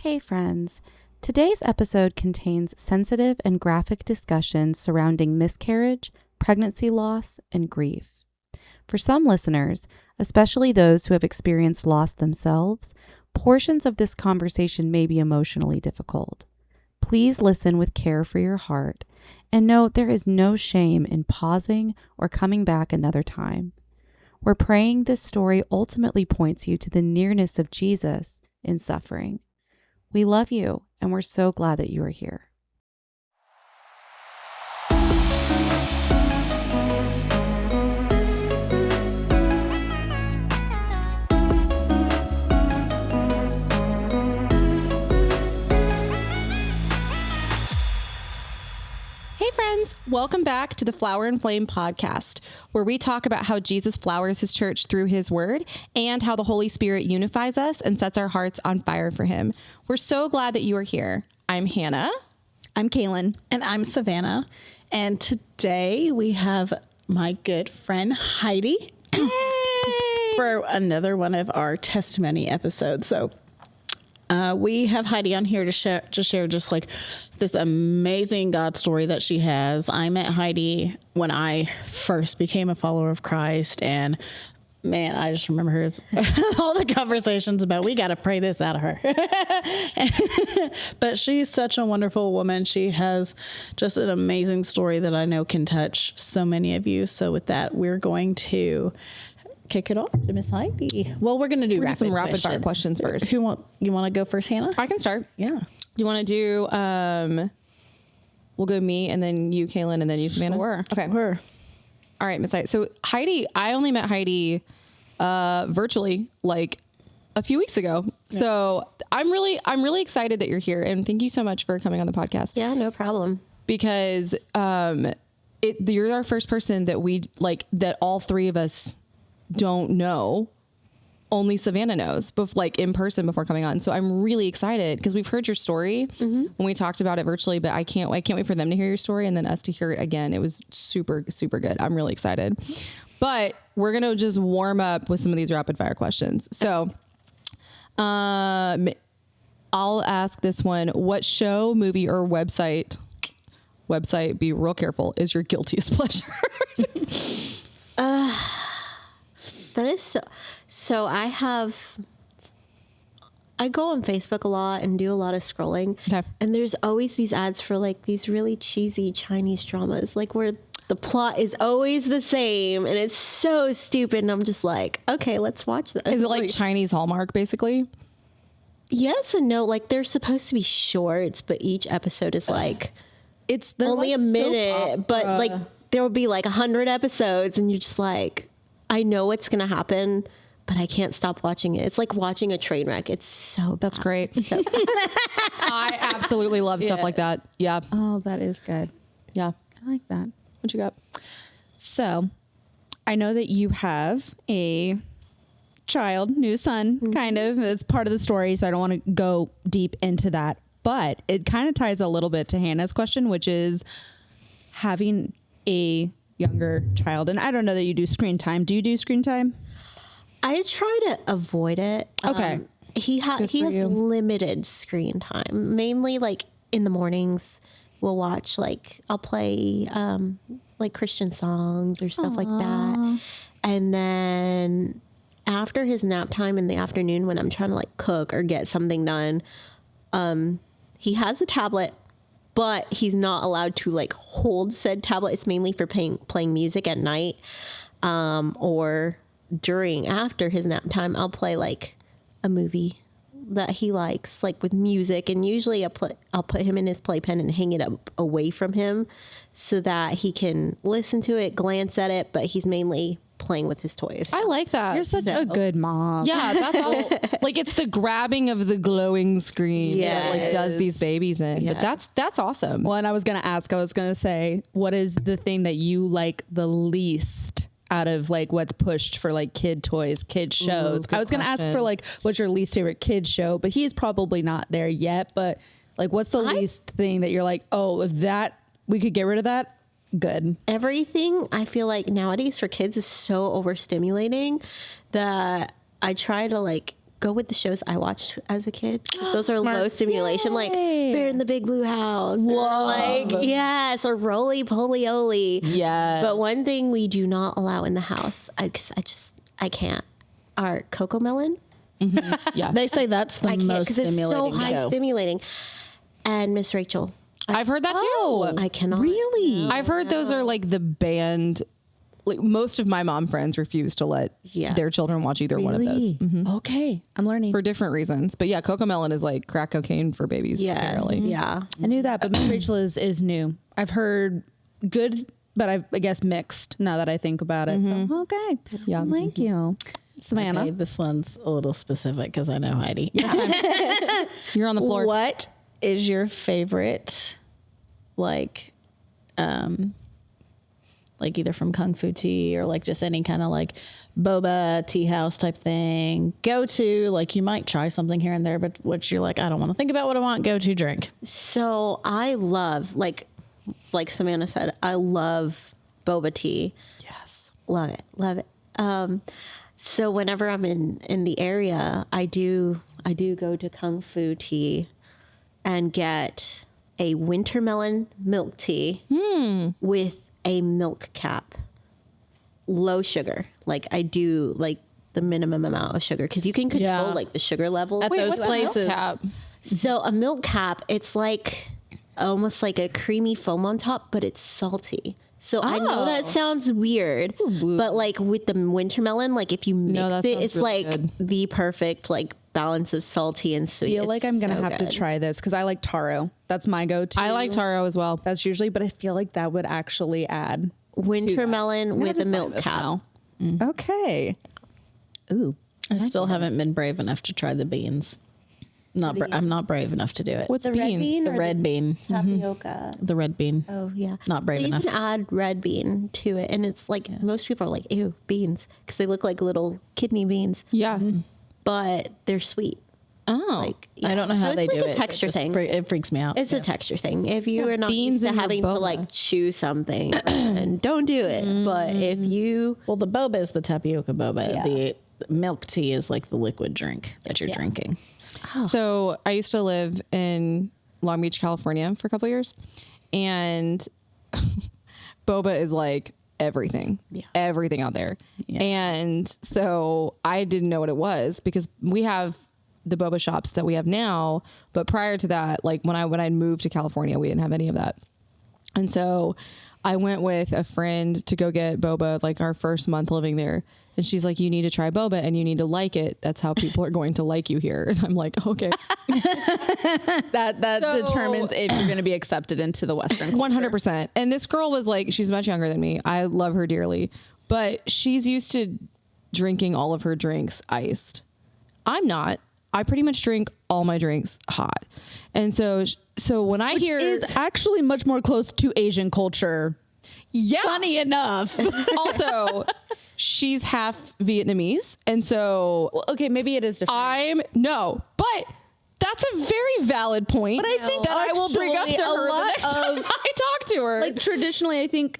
Hey friends, today's episode contains sensitive and graphic discussions surrounding miscarriage, pregnancy loss, and grief. For some listeners, especially those who have experienced loss themselves, portions of this conversation may be emotionally difficult. Please listen with care for your heart and note there is no shame in pausing or coming back another time. We're praying this story ultimately points you to the nearness of Jesus in suffering. We love you, and we're so glad that you are here. Hey friends, welcome back to the Flower and Flame podcast, where we talk about how Jesus flowers his church through his word and how the Holy Spirit unifies us and sets our hearts on fire for him. We're so glad that you are here. I'm Hannah. I'm Kaylin. And I'm Savannah. And today we have my good friend Heidi for another one of our testimony episodes. So we have Heidi on here to share just like this amazing God story that she has. I met Heidi when I first became a follower of Christ, and man, I just remember her all the conversations about we got to pray this out of her. But she's such a wonderful woman. She has just an amazing story that I know can touch so many of you. So with that, we're going to kick it off to Miss Heidi. Well, we're going to do Some rapid fire questions first. You want to go first, Hannah? I can start. Yeah. You want to do, we'll go me and then you, Kaylin, and then you, Savannah? Sure. Okay. Sure. All right, Miss Heidi. So Heidi, I only met Heidi virtually like a few weeks ago. Yeah. So I'm really excited that you're here, and thank you so much for coming on the podcast. Yeah, no problem. Because you're our first person that we like that all three of us don't know. Only Savannah knows, but like in person before coming on. So I'm really excited because we've heard your story when we talked about it virtually, but I can't wait for them to hear your story and then us to hear it again. It was super, super good. I'm really excited, but we're going to just warm up with some of these rapid fire questions. So, I'll ask this one. What show, movie, or website, be real careful, is your guiltiest pleasure? That is so I go on Facebook a lot and do a lot of scrolling. Okay. And there's always these ads for like these really cheesy Chinese dramas, like where the plot is always the same and it's so stupid. And I'm just like, okay, let's watch that. Is it like Chinese Hallmark basically? Yes and no. Like they're supposed to be shorts, but each episode is like, They're only like a minute, but like there will be like 100 episodes and you're just like, I know what's going to happen, but I can't stop watching it. It's like watching a train wreck. It's so bad. That's great. So I absolutely love stuff like that. Yeah. Oh, that is good. Yeah. I like that. What you got? So I know that you have a child, new son, kind of. It's part of the story, so I don't want to go deep into that. But it kind of ties a little bit to Hannah's question, which is having a younger child. And I don't know that you do screen time. Do you do screen time? I try to avoid it. Okay. He has limited screen time, mainly like in the mornings. We'll watch I'll play like Christian songs or stuff like that. And then after his nap time in the afternoon, when I'm trying to like cook or get something done, he has a tablet, but he's not allowed to like hold said tablet. It's mainly for playing music at night, or after his nap time. I'll play like a movie that he likes, like with music, and usually I'll put him in his playpen and hang it up away from him so that he can listen to it, glance at it, but he's mainly playing with his toys. I like that. You're such a good mom. Yeah, that's all. Like it's the grabbing of the glowing screen that like does these babies in. Yeah. But that's awesome. Well, and I was going to say, what is the thing that you like the least out of like what's pushed for like kid toys, kid shows? I was going to ask for like, what's your least favorite kid show, but he's probably not there yet. But like, what's the least thing that you're like, oh, if that we could get rid of that? Good. Everything I feel like nowadays for kids is so overstimulating that I try to like go with the shows I watched as a kid. Those are low stimulation, like Bear in the Big Blue House. Or like, yes, or Roly Poly Oly. Yeah. But one thing we do not allow in the house, I can't, are Coco Melon. Yeah. They say that's the most Because it's so stimulating high show. stimulating. And Miss Rachel. I've heard that too. I cannot. Really? I've heard those are like the banned. Like most of my mom friends refuse to let their children watch either one of those Okay, I'm learning. for different reasons. But yeah, Coco Melon is like crack cocaine for babies. Yes. Apparently. Yeah. I knew that, but Miss Rachel is new. I've heard good, but I guess mixed now that I think about it. So, okay. Yeah. Thank you. Savannah. Okay, this one's a little specific because I know Heidi. You're on the floor. What is your favorite, like either from Kung Fu Tea or like just any kind of like boba tea house type thing? Go to, like, you might try something here and there, but what you're like, I don't want to think about what I want. Go to drink. So I love, like Savannah said, I love boba tea. Yes. Love it. Love it. So whenever I'm in the area, I do go to Kung Fu Tea and get a winter melon milk tea with a milk cap, low sugar. Like I do like the minimum amount of sugar because you can control like the sugar level At those What's a places. milk cap? So a milk cap, it's like almost like a creamy foam on top, but it's salty. So I know that sounds weird, but like with the winter melon, like if you mix that it, sounds it's really like good. the perfect like balance of salty and sweet. I feel like I'm going to so have to good. try this because I like taro. That's my go-to. I like taro as well. That's usually, but I feel like that would actually add winter melon with a milk cap. now. Okay. Ooh. I still haven't been brave enough to try the beans. I'm not brave enough to do it. What's The red beans? bean the or red bean? tapioca? The red bean. Oh yeah. Not brave So enough. You can add red bean to it, and it's like most people are like, "Ew, beans," because they look like little kidney beans, Yeah. but they're sweet. Oh. Like I don't know how so they it's do like it. a texture It just thing. It freaks me out. It's a texture thing. If you are not beans used to in your having to boba. like chew something, and don't do it. But if you, Well, the boba is the tapioca boba. Yeah. The milk tea is like the liquid drink that you're drinking. So I used to live in Long Beach, California for a couple of years, and boba is like everything, everything out there. And so I didn't know what it was because we have the boba shops that we have now. But prior to that, like when I moved to California, we didn't have any of that. And so I went with a friend to go get boba, like our first month living there. And she's like, you need to try boba and you need to like it. That's how people are going to like you here. And I'm like, okay. That determines if you're going to be accepted into the Western culture. 100%. And this girl was like, she's much younger than me. I love her dearly, but she's used to drinking all of her drinks iced. I'm not. I pretty much drink all my drinks hot. And so when I hear is actually much more close to Asian culture. yeah, Funny enough. also she's half Vietnamese. And so Well, okay, maybe it is different. but that's a very valid point. But I think that I will bring up to actually a her the lot next time of- I talk to her. Like traditionally, I think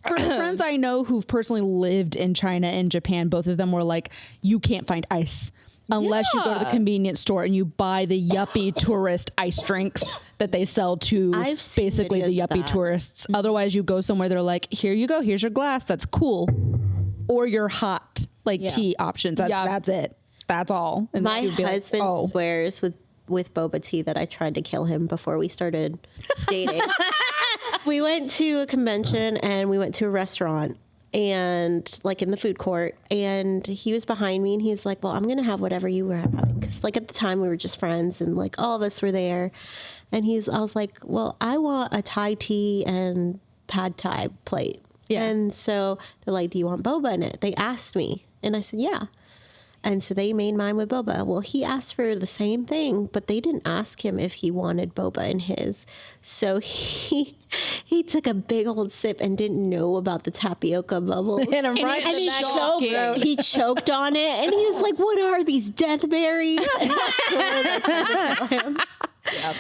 for friends I know who've personally lived in China and Japan, both of them were like, you can't find ice unless you go to the Yeah. convenience store and you buy the yuppie tourist ice drinks that they sell to I've seen basically the videos of yuppie that. tourists. Otherwise, you go somewhere, they're like, here you go, here's your glass, that's cool. Or your hot tea options. That's it. That's all. And my then you'd be like, husband oh. swears with boba tea that I tried to kill him before we started dating. We went to a convention and we went to a restaurant and like in the food court, and he was behind me and he's like, well, I'm going to have whatever you were having. Cause like at the time we were just friends and like all of us were there. And I was like, well, I want a Thai tea and pad Thai plate. Yeah. And so they're like, do you want boba in it? They asked me and I said, yeah. And so they made mine with boba. Well, he asked for the same thing, but they didn't ask him if he wanted boba in his. So he took a big old sip and didn't know about the tapioca bubbles. And I'm right it's in he that shocking. show. He choked on it and he was like, what are these, death berries?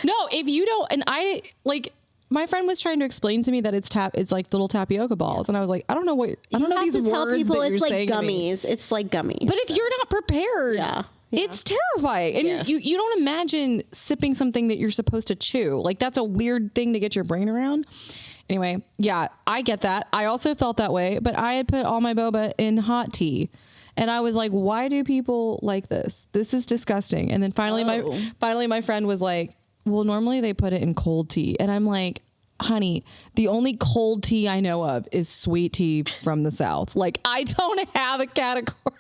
No, if you don't, and I like, my friend was trying to explain to me that it's like little tapioca balls, and I was like, I don't know these You have words to tell people that you're it's like saying to me. gummies. It's like gummies. But if you're not prepared, It's terrifying. And you don't imagine sipping something that you're supposed to chew. Like, that's a weird thing to get your brain around. Anyway, yeah, I get that. I also felt that way, but I had put all my boba in hot tea. And I was like, why do people like this? This is disgusting. And then finally my friend was like, well, normally they put it in cold tea. And I'm like, honey, the only cold tea I know of is sweet tea from the South. Like, I don't have a category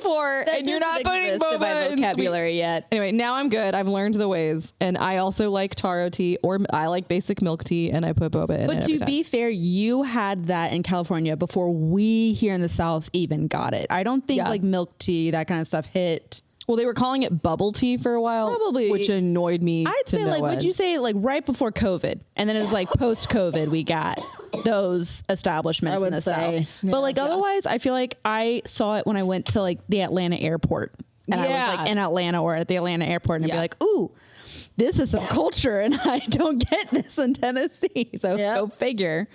for, That and you're not doesn't putting exist in my boba in vocabulary yet. Anyway, now I'm good. I've learned the ways, and I also like taro tea, or I like basic milk tea, and I put boba in it. But to be fair, you had that in California before we here in the South even got it. I don't think like milk tea, that kind of stuff hit. Well, they were calling it bubble tea for a while, Probably. which annoyed me. I'd say like, would you say like right before COVID, and then it was like post COVID, we got those establishments in the South. But like otherwise, I feel like I saw it when I went to like the Atlanta airport, and I was like in Atlanta or at the Atlanta airport, and I'd be like, ooh, this is some culture, and I don't get this in Tennessee. So go figure.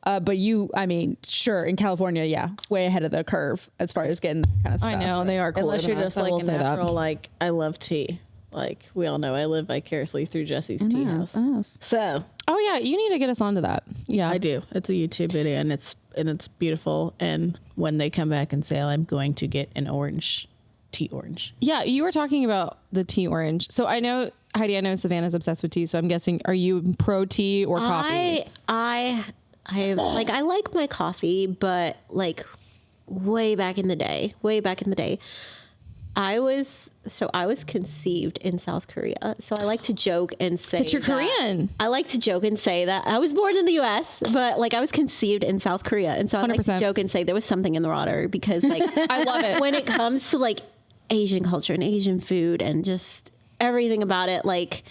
But I mean, sure, in California, way ahead of the curve as far as getting that kind of stuff. I know they are cool. Unless you're just like a natural, like, I love tea. Like, we all know I live vicariously through Jesse's tea house. So, oh yeah, you need to get us onto that. Yeah, I do. It's a YouTube video, and it's beautiful. And when they come back and say, I'm going to get an tea orange. Yeah, you were talking about the tea orange. So I know, Heidi, I know Savannah's obsessed with tea. So I'm guessing, are you pro tea or coffee? I like my coffee, but like way back in the day, I was conceived in South Korea. So I like to joke and say that you're Korean. I like to joke and say that I was born in the US, but like I was conceived in South Korea. And so I like to joke and say there was something in the water, because like I love it. When it comes to like Asian culture and Asian food and just everything about it, like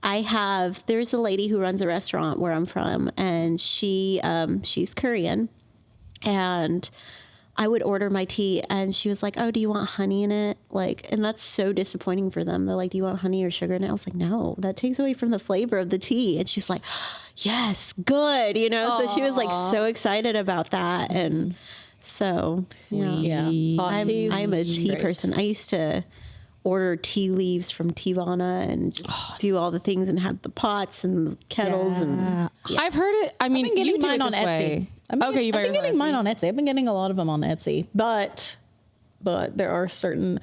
there's a lady who runs a restaurant where I'm from, and she's Korean, and I would order my tea, and she was like, oh, do you want honey in it? Like, and that's so disappointing for them. They're like, do you want honey or sugar in it? I was like, no, that takes away from the flavor of the tea. And she's like, yes, good. So she was like so excited about that. And so, I'm a tea person. I used to order tea leaves from Tivana and just do all the things and have the pots and the kettles. And I've heard it. I mean, you do it on this Etsy. way. I've been getting mine on Etsy. I've been getting a lot of them on Etsy, but there are certain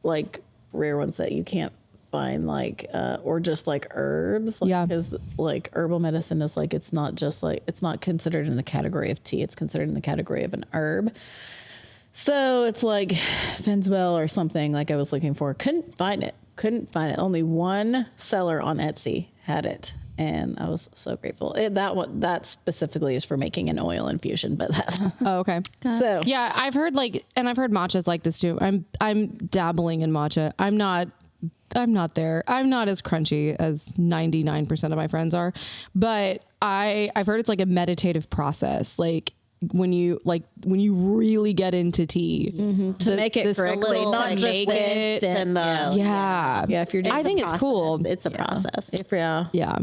like rare ones that you can't find, like or just like herbs, because like herbal medicine is like, it's not considered in the category of tea, it's considered in the category of an herb. So it's like Fenswell or something like I was looking for. Couldn't find it. Only one seller on Etsy had it. And I was so grateful. That specifically is for making an oil infusion, but oh, okay. So yeah, I've heard matcha's like this too. I'm dabbling in matcha. I'm not there. I'm not as crunchy as 99% of my friends are, but I've heard it's like a meditative process. Like, when you really get into tea to make it correctly, not just make it and if you're doing I think it's cool. It's a process.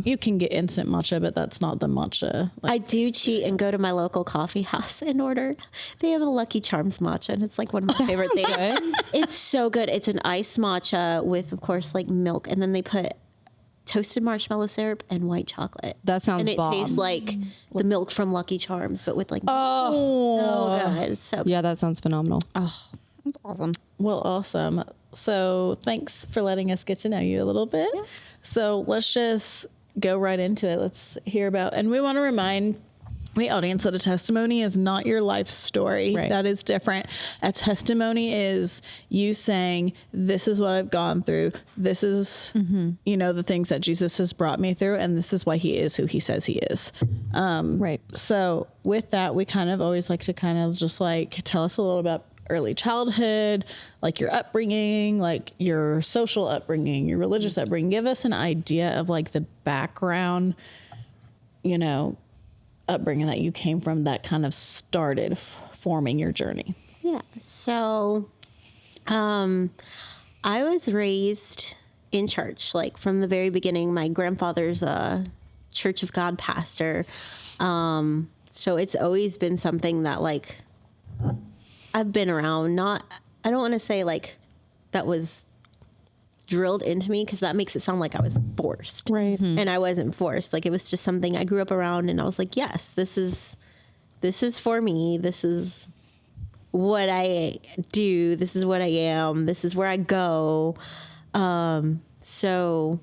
You can get instant matcha, but that's not the matcha. I do cheat and go to my local coffee house and order. They have a Lucky Charms matcha, and it's like one of my favorite things. It's so good. It's an iced matcha with, of course, like milk, and then they put toasted marshmallow syrup and white chocolate. That sounds bomb. And it tastes like the milk from Lucky Charms, but with like so good. So yeah, that sounds phenomenal. Oh, that's awesome. Well, awesome. So thanks for letting us get to know you a little bit. Yeah. So let's just go right into it. Let's hear about, and we want to remind the audience that a testimony is not your life story. Right. That is different. A testimony is you saying, this is what I've gone through. This is, the things that Jesus has brought me through. And this is why he is who he says he is. Right. So with that, we kind of always like to kind of just like tell us a little about early childhood, like your upbringing, like your social upbringing, your religious upbringing. Give us an idea of like the background, upbringing that you came from that kind of started forming your journey. Yeah. So, I was raised in church, like from the very beginning. My grandfather's a Church of God pastor. So it's always been something that like I've been around, I don't want to say like that was drilled into me, because that makes it sound like I was forced. Right. And I wasn't forced. Like, it was just something I grew up around, and I was like, yes, this is for me. This is what I do. This is what I am. This is where I go. So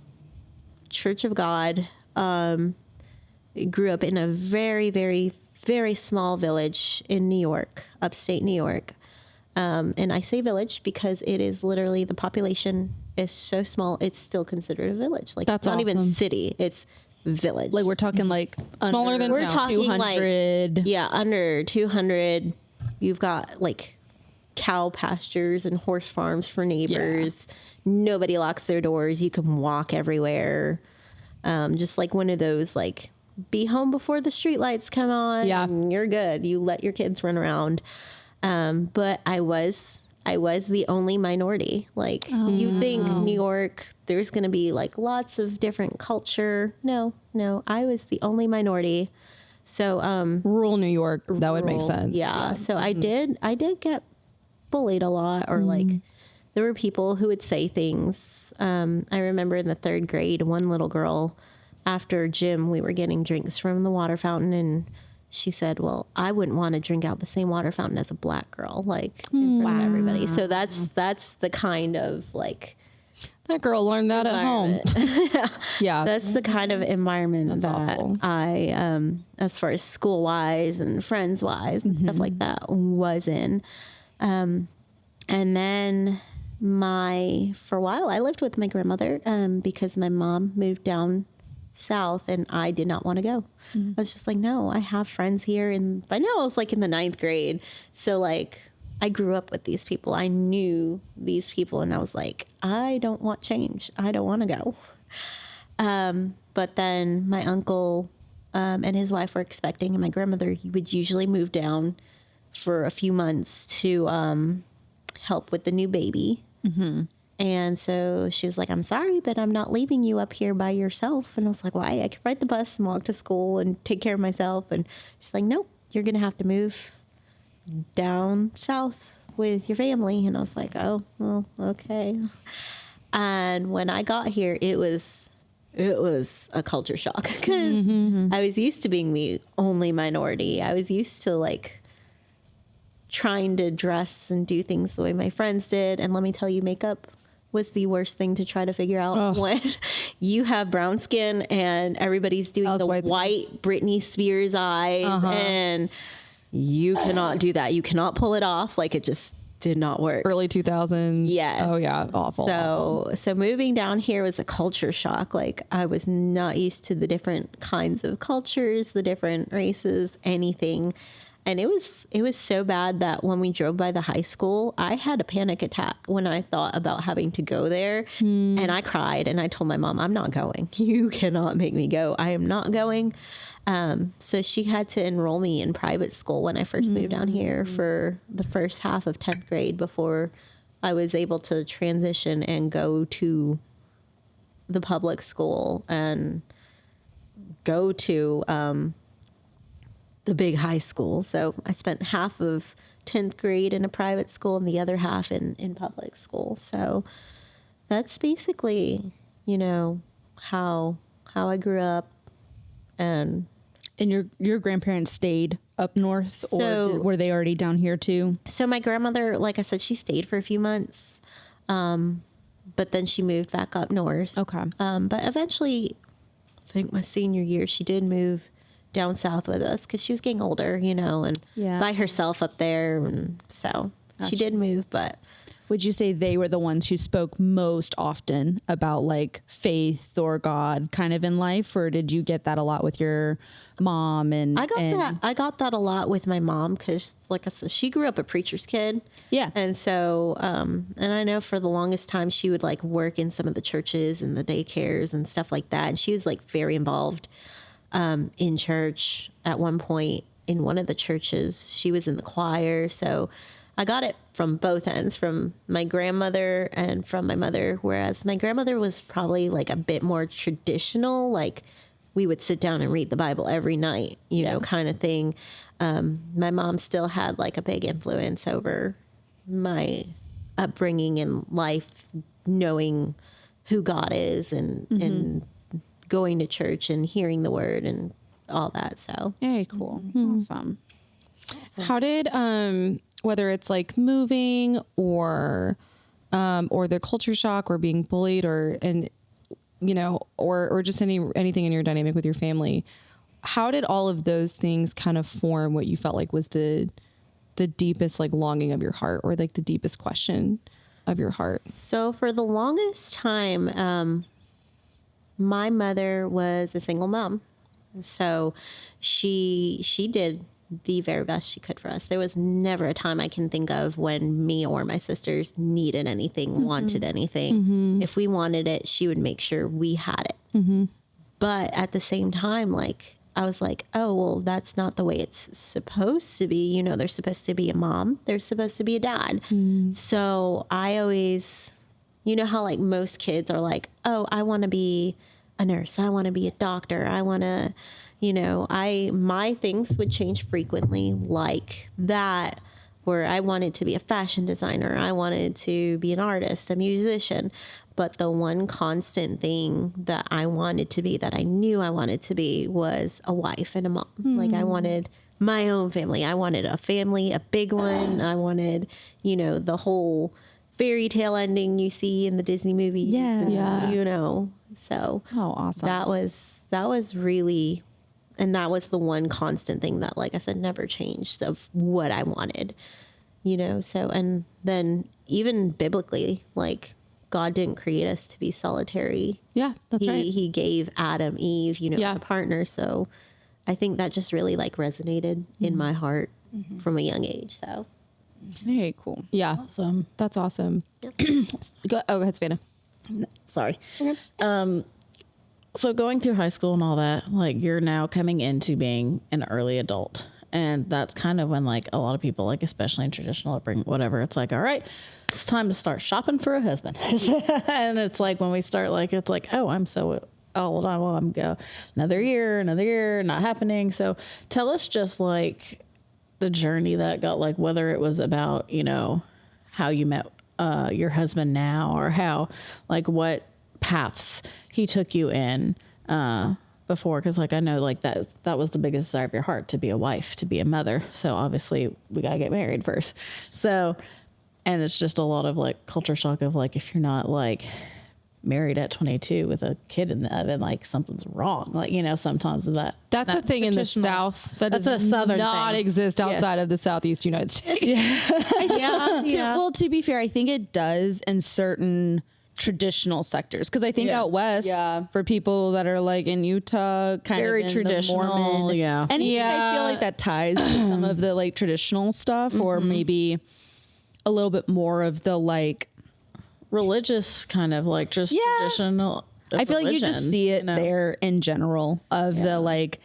Church of God, grew up in a very, very, very small village in New York, upstate New York. And I say village because it is literally, the population is so small, it's still considered a village. Like, That's not awesome. even city, it's village. Like we're talking like Smaller than We're town. talking 200. like, yeah, under 200. You've got like cow pastures and horse farms for neighbors. Nobody locks their doors. You can walk everywhere. Just like one of those, like, be home before the street lights come on. Yeah. And you're good. You let your kids run around. But I was the only minority. Like, you think New York, there's going to be like lots of different culture. No, I was the only minority. So, Rural New York, that would make rural, sense. Yeah. So I did get bullied a lot, or like, there were people who would say things. I remember in the 3rd grade, one little girl, after gym, we were getting drinks from the water fountain, and she said, well, I wouldn't want to drink out the same water fountain as a black girl, like, in front of everybody. So that's the kind of, like, That girl learned that at home. Yeah. that's the kind of environment that awful. I, as far as school wise and friends wise and stuff like that, was in. And then for a while, I lived with my grandmother, because my mom moved down south and I did not want to go. I was just like, no, I have friends here. And by now I was like in the 9th grade. So like, I grew up with these people. I knew these people, and I was like, I don't want change. I don't want to go. But then my uncle and his wife were expecting, and my grandmother would usually move down for a few months to help with the new baby. And so she was like, I'm sorry, but I'm not leaving you up here by yourself. And I was like, why? I could ride the bus and walk to school and take care of myself. And she's like, nope, you're going to have to move down south with your family. And I was like, oh, well, okay. And when I got here, it was a culture shock, because I was used to being the only minority. I was used to like trying to dress and do things the way my friends did. And let me tell you, makeup was the worst thing to try to figure out when you have brown skin and everybody's doing the white Britney Spears eyes, and you cannot do that. You cannot pull it off. Like, it just did not work. Early 2000s. Yes. Oh yeah. Awful. So moving down here was a culture shock. Like, I was not used to the different kinds of cultures, the different races, anything. And it was so bad that when we drove by the high school, I had a panic attack when I thought about having to go there. And I cried, and I told my mom, I'm not going. You cannot make me go. I am not going. So she had to enroll me in private school when I first moved down here for the first half of 10th grade before I was able to transition and go to the public school and go to the big high school. So I spent half of 10th grade in a private school and the other half in public school. So that's basically, how I grew up. And your grandparents stayed up north, or were they already down here too? So my grandmother, like I said, she stayed for a few months, but then she moved back up north. Okay. But eventually, I think my senior year, she did move down south with us because she was getting older, and by herself up there. And so she did move, but. Would you say they were the ones who spoke most often about like faith or God kind of in life, or did you get that a lot with your mom? And I got that a lot with my mom because, like I said, she grew up a preacher's kid. Yeah. And so, and I know for the longest time she would like work in some of the churches and the daycares and stuff like that. And she was like very involved in church. At one point in one of the churches, she was in the choir. So I got it from both ends, from my grandmother and from my mother, whereas my grandmother was probably like a bit more traditional, like we would sit down and read the Bible every night, kind of thing. My mom still had like a big influence over my upbringing in life, knowing who God is and going to church and hearing the word and all that. So Very cool. Awesome. How did, whether it's like moving or the culture shock or being bullied or just anything in your dynamic with your family, how did all of those things kind of form what you felt like was the deepest like longing of your heart, or like the deepest question of your heart? So for the longest time, my mother was a single mom. So she did the very best she could for us. There was never a time I can think of when me or my sisters needed anything, wanted anything. If we wanted it, she would make sure we had it. But at the same time, like, I was like, oh, well, that's not the way it's supposed to be. You know, there's supposed to be a mom. There's supposed to be a dad. So I always, you know how like most kids are like, oh, I want to be a nurse. I want to be a doctor. I want to, you know, my things would change frequently like that, where I wanted to be a fashion designer. I wanted to be an artist, a musician. But the one constant thing that I wanted to be, that I knew I wanted to be, was a wife and a mom. Like, I wanted my own family. I wanted a family, a big one. I wanted, you know, the whole fairy tale ending you see in the Disney movies. Yeah. You know, so Oh, awesome. that was really, and that was the one constant thing that, like I said, never changed, of what I wanted, you know. So, and then even biblically, like, God didn't create us to be solitary. Yeah, that's right. He gave Adam, Eve, you know, Yeah. a partner. So I think that just really like resonated in my heart from a young age. So Very cool. Yeah. Awesome. That's awesome. Go ahead, Savannah. Sorry. So going through high school and all that, like, you're now coming into being an early adult. And that's kind of when, like, a lot of people, like, especially in traditional upbringing, whatever, it's like, all right, it's time to start shopping for a husband. And it's like, when we start, like, it's like, oh, I'm so old. I'm go another year, not happening. So tell us just, like, the journey that got, like, whether it was about, you know, how you met your husband now, or how, like, what paths he took you in before, because, like, I know, like, that was the biggest desire of your heart, to be a wife, to be a mother. So obviously we gotta get married first. So, and it's just a lot of, like, culture shock of, like, if you're not, like, married at 22 with a kid in the oven, like, something's wrong. Like, you know, sometimes That's a thing in the traditional- South that That's does a Southern not thing. exist outside of the Southeast United States. Well, to be fair, I think it does in certain traditional sectors, because I think out west, for people that are like in Utah, kind Very of in traditional, the Mormon, anything, I feel Yeah. like that ties to some of the like traditional stuff, or maybe a little bit more of the like religious kind of, like, just traditional. I feel like you just religion, see it you know? there in general of the like,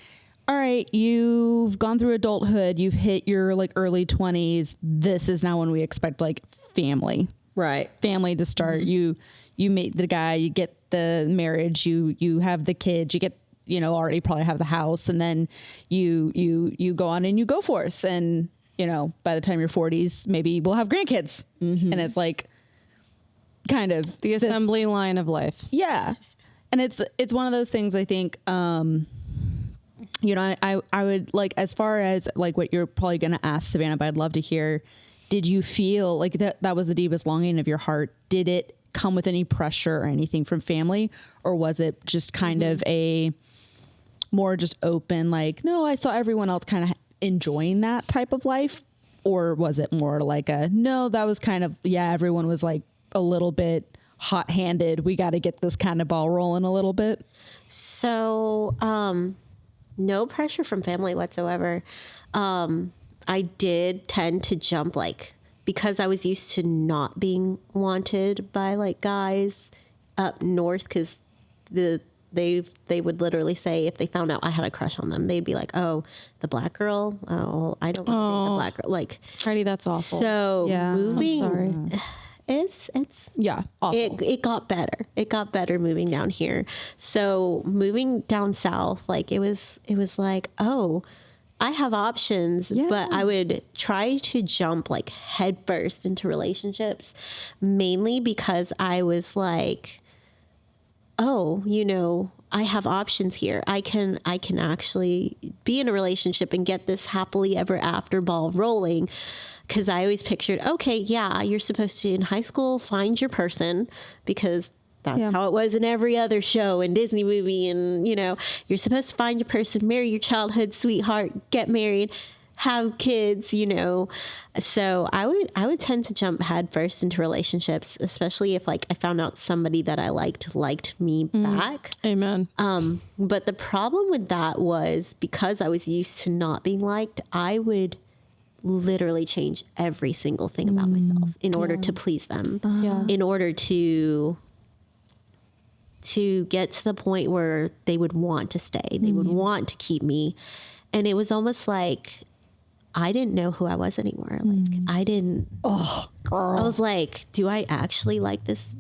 all right, you've gone through adulthood, you've hit your like early 20s. This is now when we expect like family to start. You meet the guy, you get the marriage, you have the kids, you get, you know, already probably have the house, and then you go on and you go forth, and, you know, by the time you're 40s, maybe we'll have grandkids. And it's like kind of The assembly line of life. yeah. And it's one of those things, I think, you know, I would like, as far as like what you're probably going to ask, Savannah, but I'd love to hear, did you feel like that was the deepest longing of your heart? Did it come with any pressure or anything from family? Or was it just kind of a more just open, like, no, I saw everyone else kind of enjoying that type of life? Or was it more like no, that was kind of, everyone was like a little bit hot-handed. We got to get this kind of ball rolling a little bit. So, no pressure from family whatsoever. I did tend to jump, like, because I was used to not being wanted by like guys up north, because they would literally say, if they found out I had a crush on them, they'd be like, oh, the black girl. Oh, I don't want to date the black girl. Like, Heidi, that's awful. so moving, I'm sorry. it's Awful. it got better. It got better moving down here. So moving down south, like, it was like, oh, I have options, but I would try to jump like headfirst into relationships, mainly because I was like, oh, you know, I have options here. I can actually be in a relationship and get this happily ever after ball rolling. Because I always pictured, okay, yeah, you're supposed to in high school find your person, because that's how it was in every other show and Disney movie. And, you know, you're supposed to find your person, marry your childhood sweetheart, get married, have kids, you know. So I would tend to jump head first into relationships, especially if like I found out somebody that I liked me back. Amen. But the problem with that was, because I was used to not being liked, I would literally change every single thing about myself in order to please them, in order to get to the point where they would want to stay, they would want to keep me. And it was almost like I didn't know who I was anymore. Like I didn't. Oh, girl! I was like, do I actually like this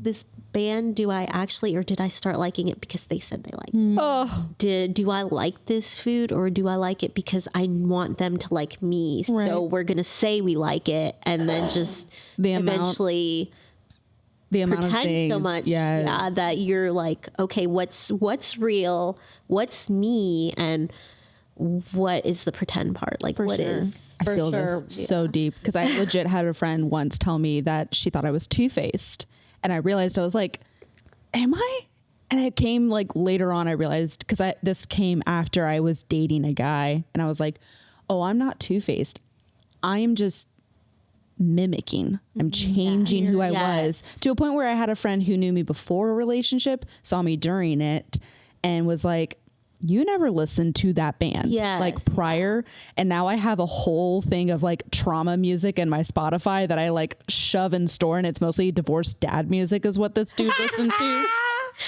band? Do I actually, or did I start liking it because they said they liked it? Oh. Do I like this food, or do I like it because I want them to like me? So we're gonna say we like it, and then just eventually the amount of things so much, that you're like, okay, what's real, what's me, and what is the pretend part? Like, what is? I feel this so deep, because I legit had a friend once tell me that she thought I was two-faced, and I realized, I was like, am I? And it came like later on, I realized, because this came after I was dating a guy, and I was like, oh, I'm not two-faced. I am just mimicking. I'm changing who I was, to a point where I had a friend who knew me before a relationship, saw me during it, and was like, you never listened to that band like prior. And now I have a whole thing of like trauma music in my Spotify that I like shove and store, and it's mostly divorced dad music is what this dude listened to.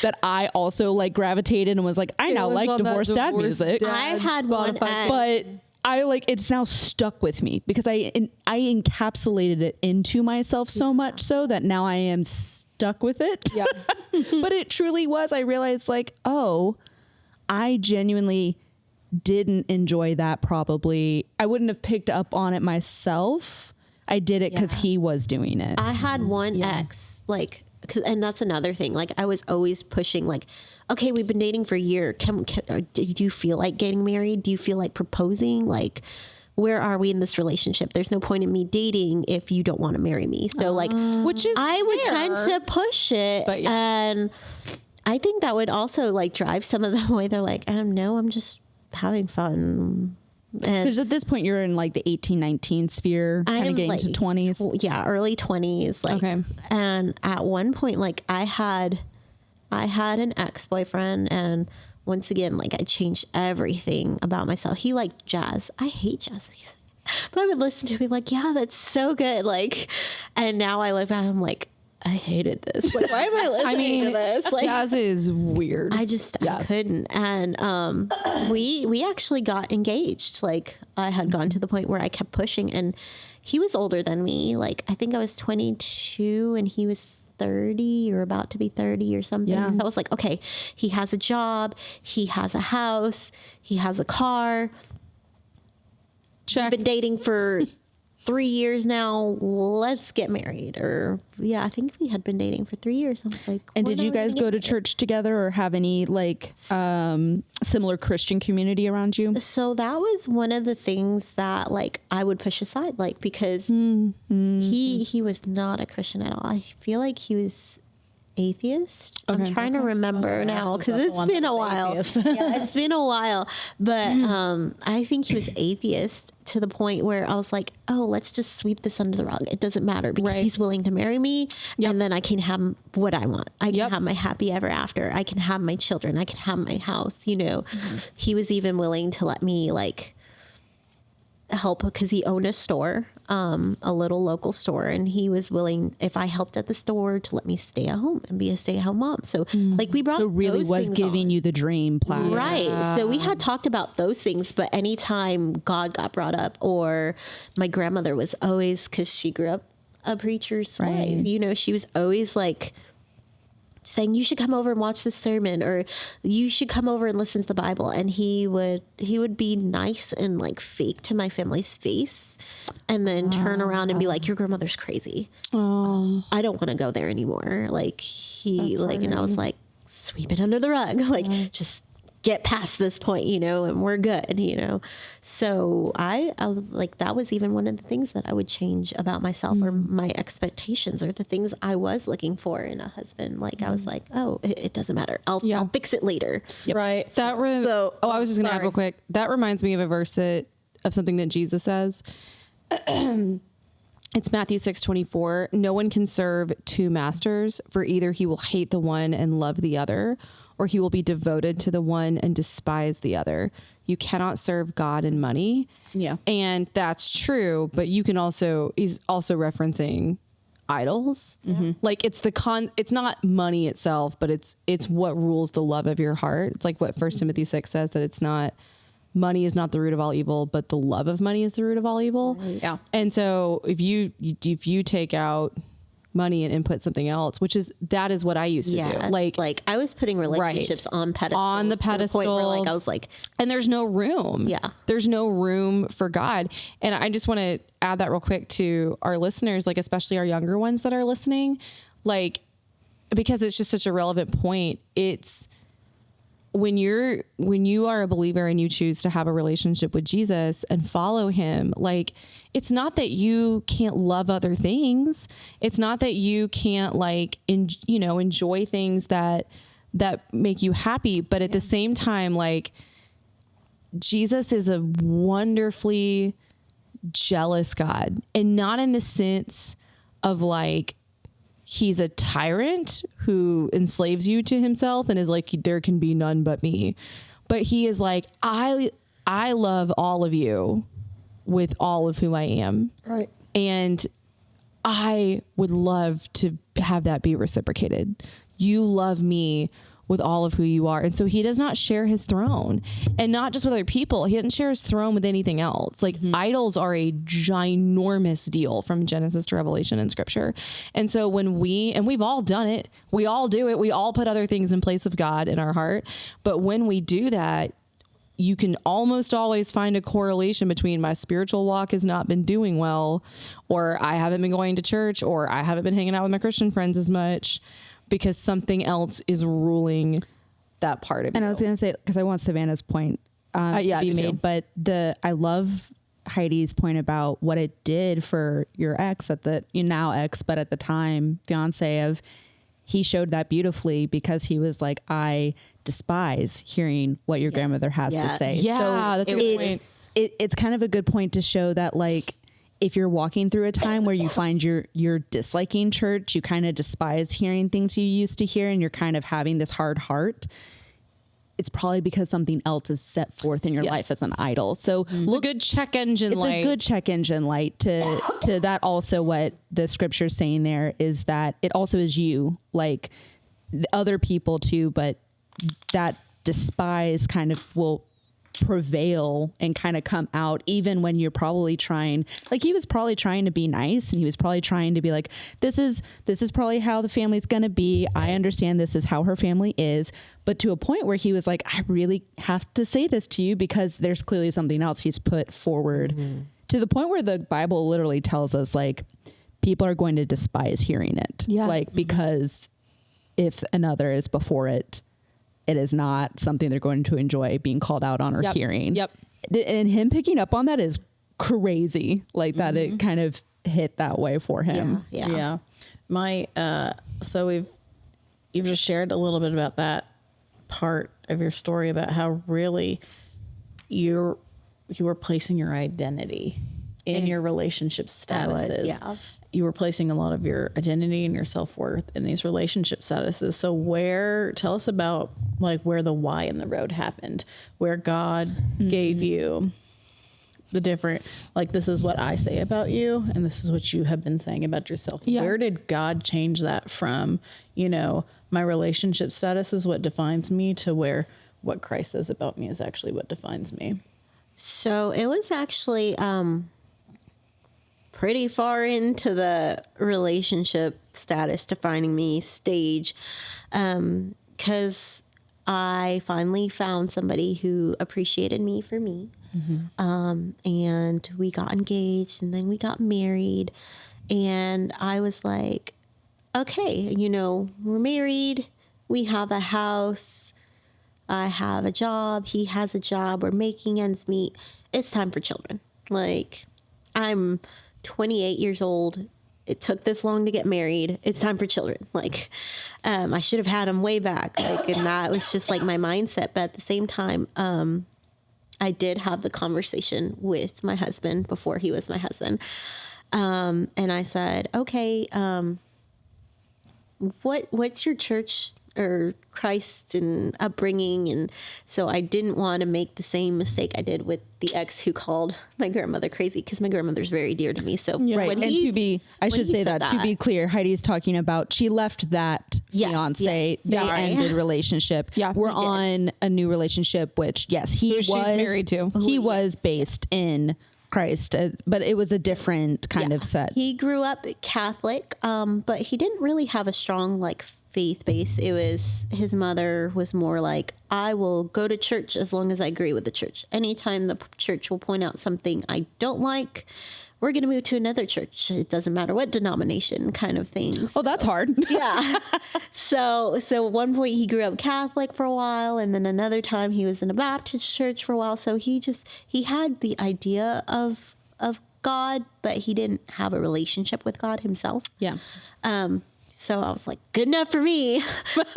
That I also like gravitated and was like, I now like divorced dad music. I had one, but I like, it's now stuck with me because I encapsulated it into myself so much so that now I am stuck with it. Yeah. But it truly was. I realized like, oh, I genuinely didn't enjoy that. Probably I wouldn't have picked up on it myself. I did it because he was doing it. I had one ex, like, and that's another thing. Like, I was always pushing, like, okay, we've been dating for a year. Do you feel like getting married? Do you feel like proposing? Like, where are we in this relationship? There's no point in me dating if you don't want to marry me. So, like, which is I would tend to push it, but and I think that would also like drive some of them away. They're like, no, I'm just having fun. Because at this point you're in like the 18, 19 sphere, kind of getting like, to 20s. Yeah, early 20s. Like, okay. And at one point, like I had an ex-boyfriend, and once again, like I changed everything about myself. He liked jazz. I hate jazz music, but I would listen to it, be like, yeah, that's so good. Like, and now I look back, I'm like, I hated this. Like, why am I listening to this? Like, jazz is weird. I couldn't. And we actually got engaged. Like, I had gone to the point where I kept pushing, and he was older than me. Like, I think I was 22 and he was 30 or about to be 30 or something. Yeah. So I was like, okay, he has a job, he has a house, he has a car. Check. We've been dating for 3 years now, let's get married. Or I think we had been dating for 3 years. I was like, and did you guys go to church together or have any like similar Christian community around you? So that was one of the things that like I would push aside, like, because he was not a Christian at all. I feel like he was atheist. Okay. I'm trying to remember now because it's been a while. It's been a while. But I think he was atheist to the point where I was like, oh, let's just sweep this under the rug. It doesn't matter because he's willing to marry me, and then I can have what I want. I can have my happy ever after. I can have my children. I can have my house. You know, he was even willing to let me like help because he owned a store, a little local store, and he was willing, if I helped at the store, to let me stay at home and be a stay-at-home mom. So like we brought, so really those was giving you the dream plan, right? So we had talked about those things, but anytime God got brought up, or my grandmother was always, because she grew up a preacher's wife, you know, she was always like saying, you should come over and watch this sermon, or you should come over and listen to the Bible. And he would be nice and like fake to my family's face, and then turn around and be like, your grandmother's crazy. I don't want to go there anymore. Like and I was like, sweep it under the rug. Like, just get past this point, and we're good, So I like, that was even one of the things that I would change about myself, or my expectations, or the things I was looking for in a husband. Like, I was like, oh, it doesn't matter. I'll fix it later. Yep. Right. I was just going to add real quick. That reminds me of a verse of something that Jesus says. It's Matthew 6:24. No one can serve two masters, for either he will hate the one and love the other, or he will be devoted to the one and despise the other. You cannot serve God and money. Yeah. And that's true, but he's also referencing idols. Mm-hmm. Like, it's not money itself, but it's what rules the love of your heart. It's like what 1 Timothy 6 says, that money is not the root of all evil, but the love of money is the root of all evil. Yeah. And so if you take out money and input something else, that is what I used to do. Like I was putting relationships on pedestals, on the pedestal, to the point where, like, I was like, and there's no room. Yeah. There's no room for God. And I just want to add that real quick to our listeners, like, especially our younger ones that are listening, like, because it's just such a relevant point. It's when you are a believer and you choose to have a relationship with Jesus and follow him, like, it's not that you can't love other things. It's not that you can't, like, enjoy things that make you happy. But at the same time, like, Jesus is a wonderfully jealous God, and not in the sense of, like, he's a tyrant who enslaves you to himself and is like, there can be none but me. But he is like, I love all of you with all of who I am. Right. And I would love to have that be reciprocated. You love me with all of who you are. And so he does not share his throne, and not just with other people. He doesn't share his throne with anything else. Like, idols are a ginormous deal from Genesis to Revelation in scripture. And so when we've all done it, we all do it. We all put other things in place of God in our heart. But when we do that, you can almost always find a correlation between my spiritual walk has not been doing well, or I haven't been going to church, or I haven't been hanging out with my Christian friends as much, because something else is ruling that part of it. And I was going to say, because I want Savannah's point to be made, but I love Heidi's point about what it did for your ex, now ex, but at the time fiance, of he showed that beautifully, because he was like, I despise hearing what your grandmother has to say. Yeah, so that's a good point. It's kind of a good point to show that, like, if you're walking through a time where you find you're disliking church, you kind of despise hearing things you used to hear, and you're kind of having this hard heart, it's probably because something else is set forth in your life as an idol. So it's a good check engine light. It's a good check engine light to that. Also, what the scripture's saying there is that it also is you, like, other people too, but that despise kind of will prevail and kind of come out, even when you're probably trying, like, he was probably trying to be nice, and he was probably trying to be like, this is probably how the family's going to be. I understand this is how her family is, but to a point where he was like, I really have to say this to you, because there's clearly something else he's put forward, to the point where the Bible literally tells us, like, people are going to despise hearing it. Yeah. Like, because if another is before it, it is not something they're going to enjoy being called out on or hearing. Yep. And him picking up on that is crazy. Like, that it kind of hit that way for him. Yeah. So you've just shared a little bit about that part of your story, about how really you were placing your identity in your relationship statuses. You were placing a lot of your identity and your self-worth in these relationship statuses. So tell us about, like, where the why in the road happened, where God gave you the different, like, this is what I say about you, and this is what you have been saying about yourself. Yeah. Where did God change that from, my relationship status is what defines me, to where what Christ says about me is actually what defines me? So it was actually, pretty far into the relationship status defining me stage. 'Cause I finally found somebody who appreciated me for me. And we got engaged and then we got married. And I was like, okay, we're married. We have a house. I have a job. He has a job. We're making ends meet. It's time for children. Like, I'm 28 years old. It took this long to get married. It's time for children. Like, I should have had them way back. Like, and that was just like my mindset. But at the same time, I did have the conversation with my husband before he was my husband. And I said, okay, what's your church or Christ and upbringing? And so I didn't want to make the same mistake I did with the ex who called my grandmother crazy, because my grandmother's very dear to me. So right. And to be clear, Heidi's talking about, she left that fiance. Yes. They ended relationship. Yeah, we're on a new relationship, which she's married to. He was based in Christ, but it was a different kind of set. He grew up Catholic, but he didn't really have a strong faith base. It was, his mother was more like, I will go to church as long as I agree with the church. Anytime the church will point out something I don't like, we're going to move to another church. It doesn't matter what denomination, kind of thing. Oh, that's hard. Yeah. So at one point he grew up Catholic for a while, and then another time he was in a Baptist church for a while. So he had the idea of God, but he didn't have a relationship with God himself. Yeah. So I was like, good enough for me.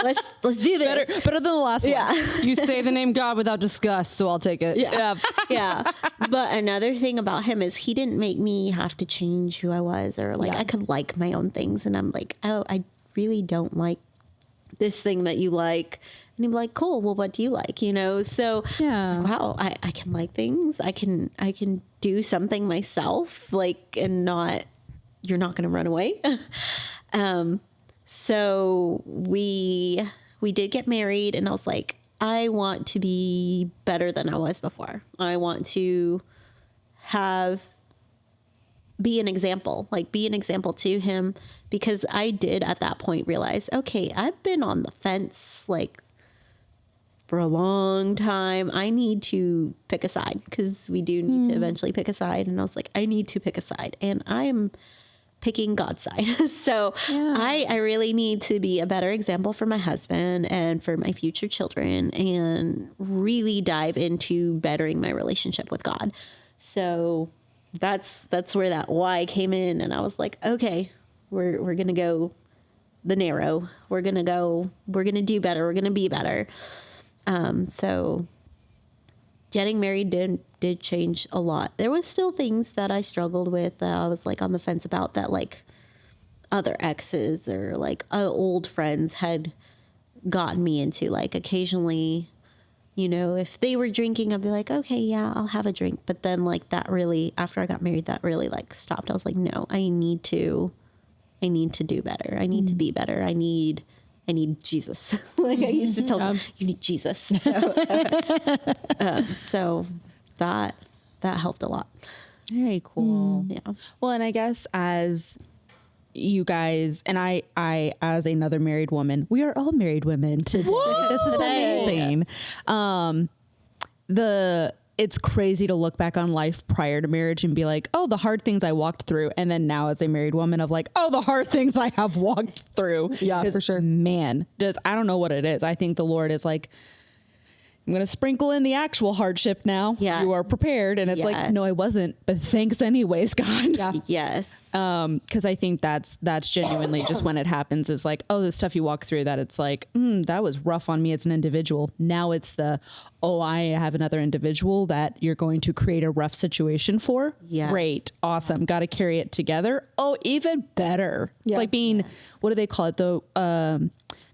Let's do this. Better than the last one. You say the name God without disgust, so I'll take it. Yeah. Yeah. But another thing about him is he didn't make me have to change who I was, or I could like my own things. And I'm like, oh, I really don't like this thing that you like. And he'd be like, cool. Well, what do you like? So yeah. Wow, I can like things. I can do something myself, and you're not going to run away. So we did get married, and I was like, I want to be better than I was before. I want to be an example to him, because I did at that point realize, okay, I've been on the fence for a long time. I need to pick a side, because we do need to eventually pick a side. And I was like, I need to pick a side, and I'm picking God's side. So I really need to be a better example for my husband and for my future children, and really dive into bettering my relationship with God. So that's where that why came in. And I was like, okay, we're going to go the narrow. We're going to do better. We're going to be better. So getting married did change a lot. There was still things that I struggled with that I was on the fence about, that other exes or old friends had gotten me into. Occasionally, if they were drinking, I'd be like, okay, yeah, I'll have a drink. But then that really, after I got married, that really stopped. I was like, no, I need to do better. I need to be better. I need Jesus. I used to tell them, you need Jesus. So that helped a lot. Very cool. Yeah. Well, and I guess as you guys, and I as another married woman, we are all married women today. This is amazing. It's crazy to look back on life prior to marriage and be like, oh, the hard things I walked through. And then now as a married woman of oh, the hard things I have walked through. Yeah, for sure. Man, I don't know what it is. I think the Lord is I'm going to sprinkle in the actual hardship now. Yeah. You are prepared. And it's no, I wasn't. But thanks anyways, God. Yeah. Yes. Because I think that's genuinely just when it happens is oh, the stuff you walk through that it's that was rough on me as an individual. Now it's I have another individual that you're going to create a rough situation for. Yeah. Great. Awesome. Got to carry it together. Oh, even better. Yeah. Being, what do they call it?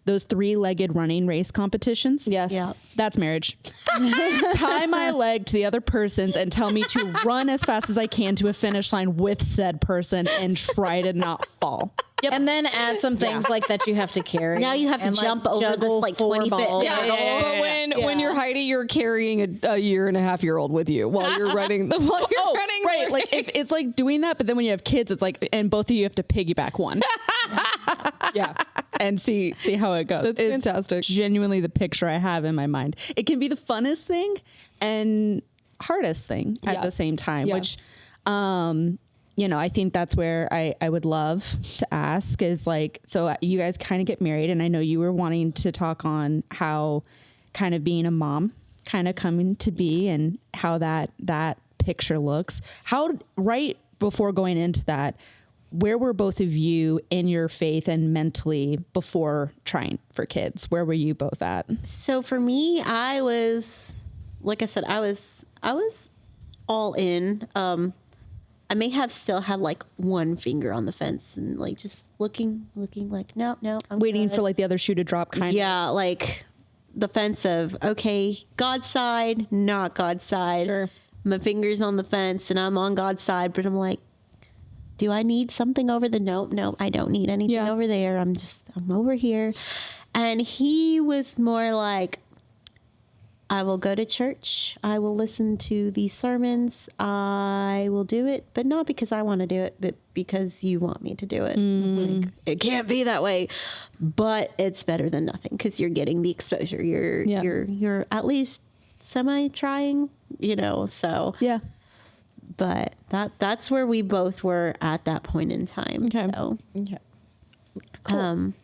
Those 3-legged running race competitions. Yes. Yeah. That's marriage. Tie my leg to the other person's and tell me to run as fast as I can to a finish line with said person and try to not fall. Yep. And then add some things that you have to carry. Now you have to jump over this 20 foot. But when you're Heidi, you're carrying a 1.5-year-old with you while you're running the running. Right. If it's doing that, but then when you have kids, it's and both of you have to piggyback one. Yeah. And see how it goes. That's fantastic. Genuinely the picture I have in my mind. It can be the funnest thing and hardest thing at the same time, which, I think that's where I would love to ask is like, so you guys kind of get married, and I know you were wanting to talk on how kind of being a mom kind of coming to be and how that picture looks. How, right before going into that, where were both of you in your faith and mentally before trying for kids? Where were you both at? So for me, I was, like I said, I was all in. I may have still had like one finger on the fence and like just looking like, no, I'm Waiting good. for like the other shoe to drop kind of. Yeah, like the fence of, okay, God's side, not God's side. Sure. My finger's on the fence and I'm on God's side, but I'm like, do I need something over the nope, I don't need anything over there. I'm over here. And he was more like, I will go to church. I will listen to these sermons. I will do it, but not because I want to do it, but because you want me to do it. Like, it can't be that way, but it's better than nothing because you're getting the exposure. You're at least semi trying, so. Yeah. But that's where we both were at that point in time. Okay. So, Okay. Cool.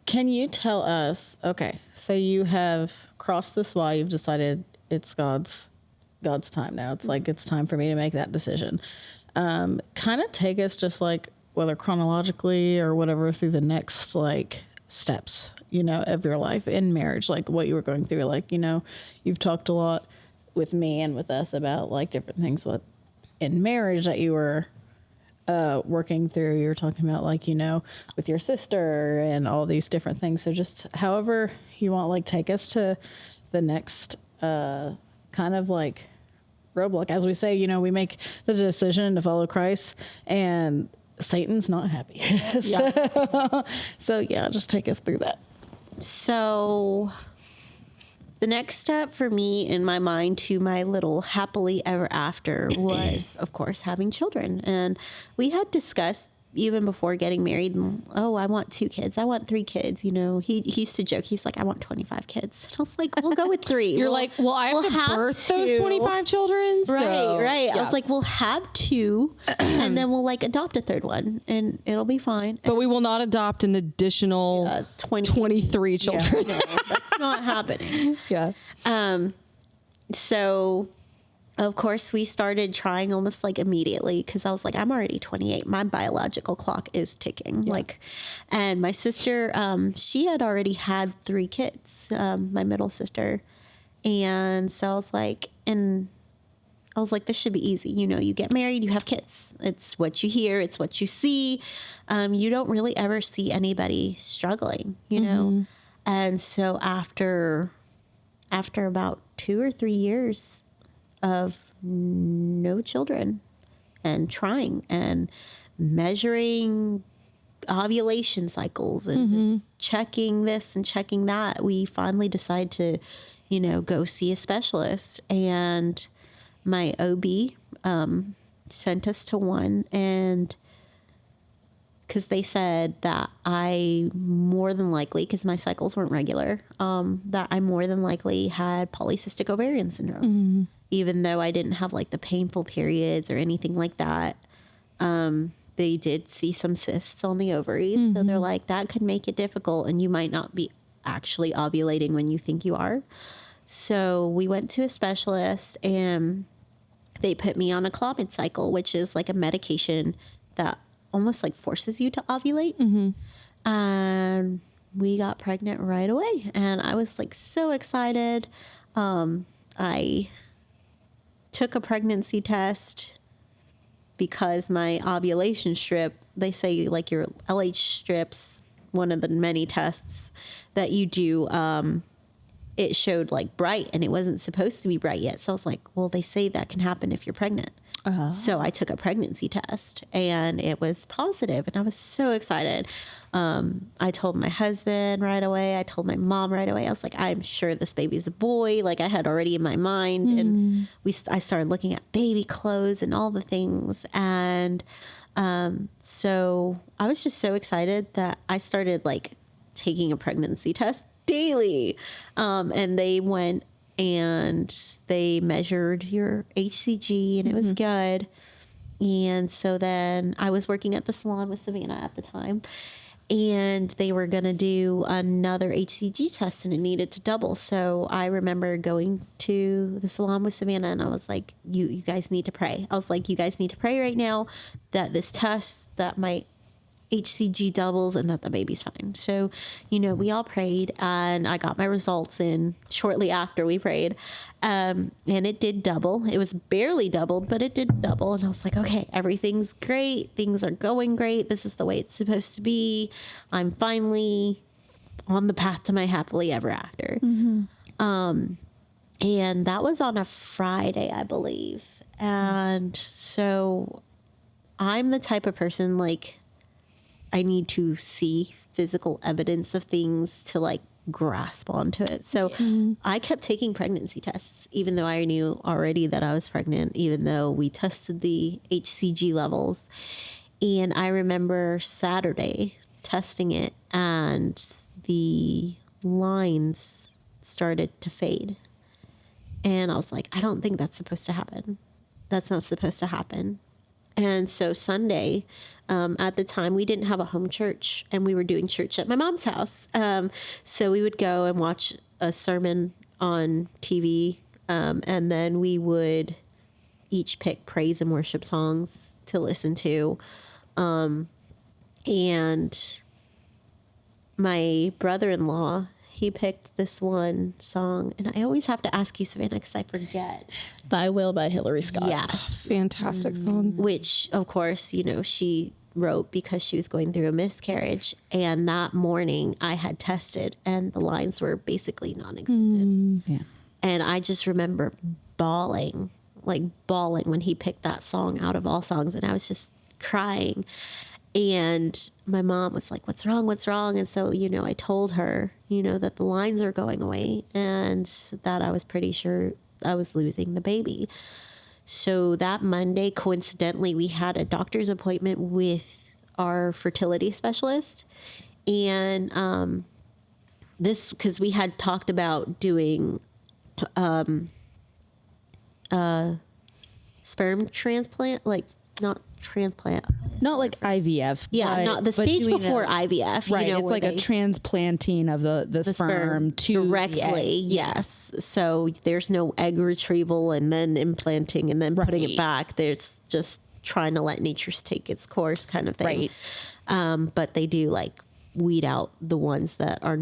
Can you tell us, okay, so you have crossed this wall, you've decided it's God's time now. It's like, it's time for me to make that decision. Kind of take us just like, whether chronologically or whatever, through the next like steps, of your life in marriage, like what you were going through. Like, you've talked a lot with me and with us about like different things in marriage that you were working through. You were talking about like, with your sister and all these different things. So just however you want, like take us to the next kind of like roadblock. As we say, we make the decision to follow Christ and Satan's not happy. So yeah, just take us through that. So the next step for me in my mind to my little happily ever after was, of course, having children. And we had discussed even before getting married, oh, I want 2 kids. I want 3 kids. He used to joke. He's like, I want 25 kids. And I was like, we'll go with 3. You're like, well, I have to birth those 25 children. So. Right. Yeah. I was like, we'll have 2 and then we'll like adopt a 3rd one and it'll be fine. But we will not adopt an additional 23 children. Yeah, no, that's not happening. Yeah. So of course we started trying almost like immediately because I was like, I'm already 28. My biological clock is ticking. Yeah. And my sister, she had already had 3 kids, my middle sister. And so I was like, this should be easy. You get married, you have kids. It's what you hear. It's what you see. You don't really ever see anybody struggling, know? And so after about 2 or 3 years of no children and trying and measuring ovulation cycles and just checking this and checking that, we finally decide to, go see a specialist. And my OB sent us to one, and because they said that I more than likely, because my cycles weren't regular, that I more than likely had polycystic ovarian syndrome. Even though I didn't have like the painful periods or anything like that. They did see some cysts on the ovaries. So they're like, that could make it difficult and you might not be actually ovulating when you think you are. So we went to a specialist and they put me on a Clomid cycle, which is like a medication that almost like forces you to ovulate. And we got pregnant right away. And I was like so excited. I took a pregnancy test because my ovulation strip, they say like your LH strips, one of the many tests that you do, it showed like bright and it wasn't supposed to be bright yet. So I was like, well, they say that can happen if you're pregnant. So I took a pregnancy test and it was positive and I was so excited. I told my husband right away. I told my mom right away. I was like, I'm sure this baby's a boy. Like I had already in my mind. And I started looking at baby clothes and all the things. And So I was just so excited that I started like taking a pregnancy test daily. And they went and they measured your HCG and it was good. And so then I was working at the salon with Savannah at the time, and they were going to do another HCG test and it needed to double. So I remember going to the salon with Savannah and I was like, you guys need to pray. I was like, you guys need to pray right now that this test, that my HCG doubles and that the baby's fine. So, we all prayed and I got my results in shortly after we prayed. And it did double. It was barely doubled, but it did double. And I was like, okay, everything's great. Things are going great. This is the way it's supposed to be. I'm finally on the path to my happily ever after. And that was on a Friday, I believe. And so I'm the type of person, like, I need to see physical evidence of things to like grasp onto it. So I kept taking pregnancy tests, even though I knew already that I was pregnant, even though we tested the HCG levels. And I remember Saturday testing it and the lines started to fade. And I was like, I don't think that's supposed to happen. That's not supposed to happen. And so Sunday, at the time, we didn't have a home church, and we were doing church at my mom's house. So we would go and watch a sermon on TV, and then we would each pick praise and worship songs to listen to. And my brother-in-law, he picked this one song, and I always have to ask you, Savannah, because I forget. Thy Will by Hillary Scott. Yes. Fantastic song. Which, of course, she wrote because she was going through a miscarriage. And that morning I had tested and the lines were basically non-existent. Yeah. And I just remember bawling when he picked that song out of all songs. And I was just crying. And my mom was like, what's wrong? What's wrong? And so, I told her, that the lines are going away and that I was pretty sure I was losing the baby. So that Monday, coincidentally, we had a doctor's appointment with our fertility specialist. And because we had talked about doing sperm transplant, like not transplant. Not like IVF. Yeah, not the stage before IVF. Right, it's like a transplanting of the sperm to directly. Yes. So there's no egg retrieval and then implanting and then putting it back. There's just trying to let nature take its course kind of thing. Right. But they do like weed out the ones that are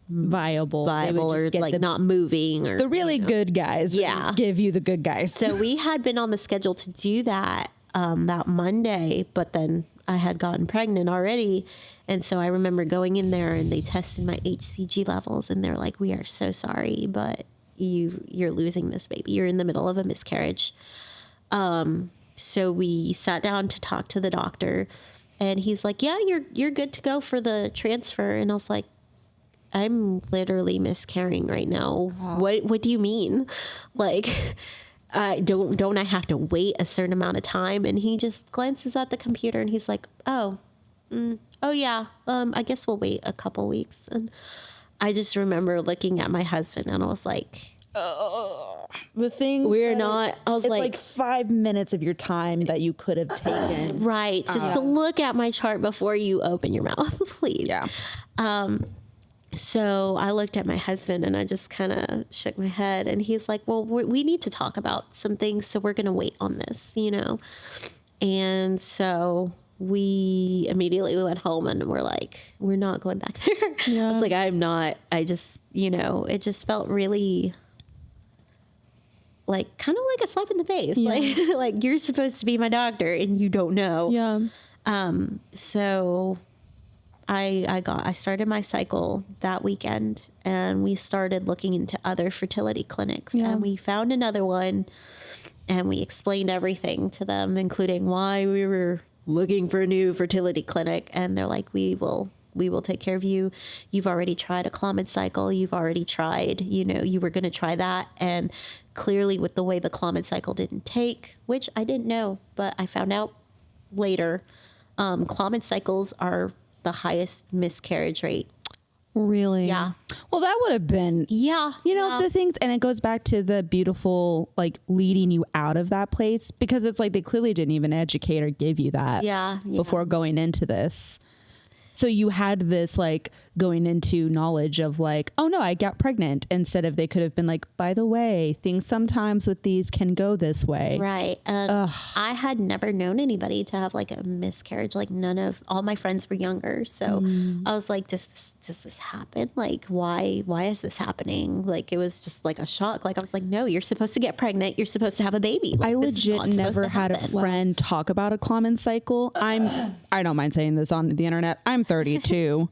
viable or like not moving or the really good guys. Yeah. Give you the good guys. So we had been on the schedule to do that that Monday, but then I had gotten pregnant already. And so I remember going in there and they tested my HCG levels and they're like, we are so sorry, but you're losing this baby. You're in the middle of a miscarriage. So we sat down to talk to the doctor and he's like, yeah, you're good to go for the transfer. And I was like, I'm literally miscarrying right now. Wow. What do you mean? Like, don't I have to wait a certain amount of time? And he just glances at the computer and he's like, oh yeah, I guess we'll wait a couple weeks. And I just remember looking at my husband and I was like, the thing we're not, I was like 5 minutes of your time that you could have taken. Right. Just to look at my chart before you open your mouth, please. Yeah. So I looked at my husband and I just kind of shook my head and he's like, well, we need to talk about some things. So we're going to wait on this, And so we immediately went home and we're like, we're not going back there. Yeah. I was like, I'm not, I just, it just felt really like, kind of like a slap in the face. Yeah. Like you're supposed to be my doctor and you don't know. Yeah. So I started my cycle that weekend and we started looking into other fertility clinics and we found another one and we explained everything to them, including why we were looking for a new fertility clinic. And they're like, we will take care of you. You've already tried a Clomid cycle. You've already tried, you were going to try that. And clearly with the way the Clomid cycle didn't take, which I didn't know, but I found out later. Clomid cycles are the highest miscarriage rate. Really? Yeah. Well, that would have been, the things, and it goes back to the beautiful, like, leading you out of that place, because it's like they clearly didn't even educate or give you that before going into this. So you had this, like, going into knowledge of, like, oh no, I got pregnant, instead of they could have been like, by the way, things sometimes with these can go this way. Right. And I had never known anybody to have like a miscarriage. Like all my friends were younger. So I was like, does this happen? Like, why is this happening? Like, it was just like a shock. Like, I was like, no, you're supposed to get pregnant. You're supposed to have a baby. Like, I legit never had a friend talk about a Clomid cycle. I don't mind saying this on the internet. I'm 32,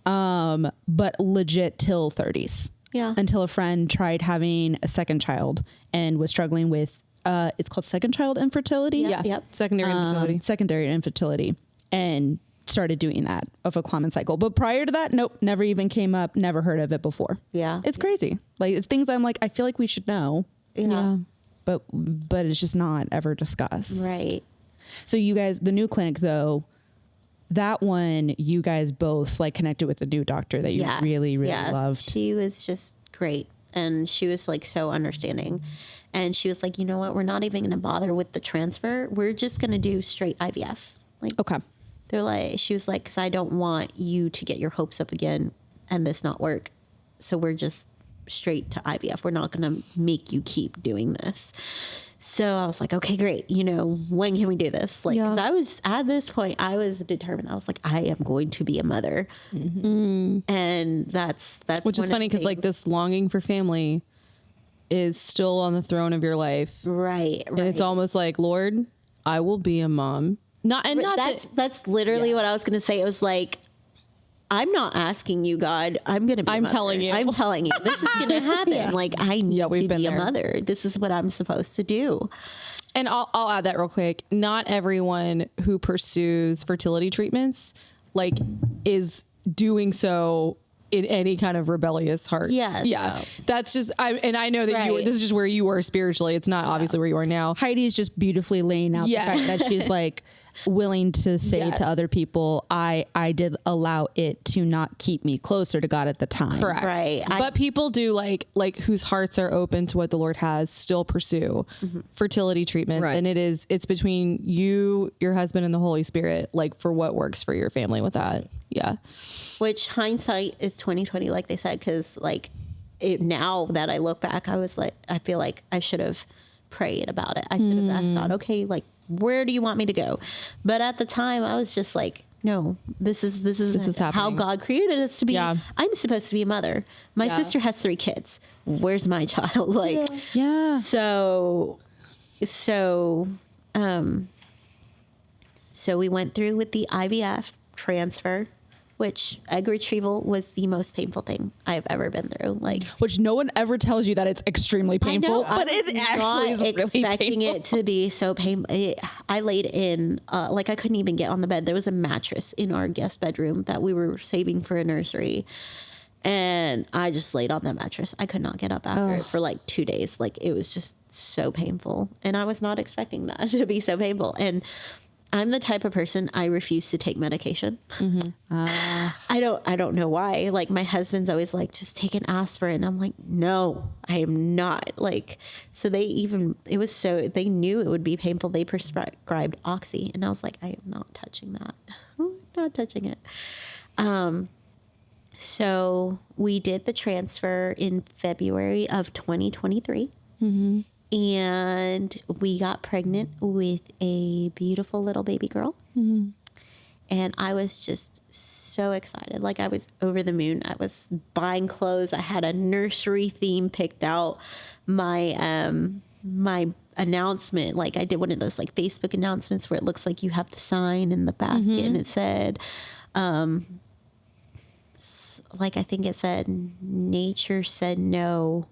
but legit till 30s. Yeah. Until a friend tried having a second child and was struggling with, it's called second child infertility. Yeah. Yep. Secondary infertility. And started doing that of a Clomid cycle. But prior to that, nope, never even came up, never heard of it before. Yeah. It's crazy. Like, it's things I'm like, I feel like we should know. Yeah. But it's just not ever discussed. Right. So you guys, the new clinic though, that one, you guys both like connected with the new doctor that you really loved. She was just great. And she was like so understanding. And she was like, you know what? We're not even going to bother with the transfer. We're just going to do straight IVF. Like, okay. They're like, she was like, because I don't want you to get your hopes up again and this not work. So we're just straight to IVF. We're not going to make you keep doing this. So I was like, okay, great. You know, when can we do this? Like, 'cause I was at this point, I was determined. I was like, I am going to be a mother. Mm-hmm. And that's which is funny because like this longing for family is still on the throne of your life. Right. And it's almost like, Lord, I will be a mom. That's literally what I was going to say. It was like, I'm not asking you, God. I'm going to be a mother. telling you. I'm telling you. This is going to happen. Like, I need to be a mother. This is what I'm supposed to do. And I'll add that real quick. Not everyone who pursues fertility treatments, like, is doing so in any kind of rebellious heart. Yeah. No. That's just, I know that this is just where you were spiritually. It's not obviously where you are now. Heidi's just beautifully laying out the fact that she's like willing to say to other people, I did allow it to not keep me closer to God at the time. Correct. Right. But people do like whose hearts are open to what the Lord has still pursue fertility treatments. Right. And it's between you, your husband, and the Holy Spirit, like, for what works for your family with that. Yeah. Which hindsight is 20/20, like they said, because like now that I look back, I was like, I feel like I should have prayed about it. I should have asked God, okay, like, where do you want me to go? But at the time, I was just like, no, this is how God created us to be. Yeah. I'm supposed to be a mother. My sister has 3 kids. Where's my child? Like, So we went through with the IVF transfer, which egg retrieval was the most painful thing I've ever been through. Like, which no one ever tells you that it's extremely painful, but it actually is really expecting painful. it to be so painful. I laid in, like, I couldn't even get on the bed. There was a mattress in our guest bedroom that we were saving for a nursery. And I just laid on that mattress. I could not get up after it for like 2 days. Like, it was just so painful. And I was not expecting that to be so painful. And I'm the type of person, I refuse to take medication. Mm-hmm. I don't know why. Like, my husband's always like, just take an aspirin. I'm like, no, I am not. Like, so they knew it would be painful. They prescribed Oxy. And I was like, I am not touching that. I'm not touching it. So we did the transfer in February of 2023. Mm-hmm. And we got pregnant with a beautiful little baby girl. Mm-hmm. And I was just so excited. Like, I was over the moon. I was buying clothes. I had a nursery theme picked out. My my announcement, like, I did one of those like Facebook announcements where it looks like you have the sign in the basket, and it said, like, I think it said, nature said no.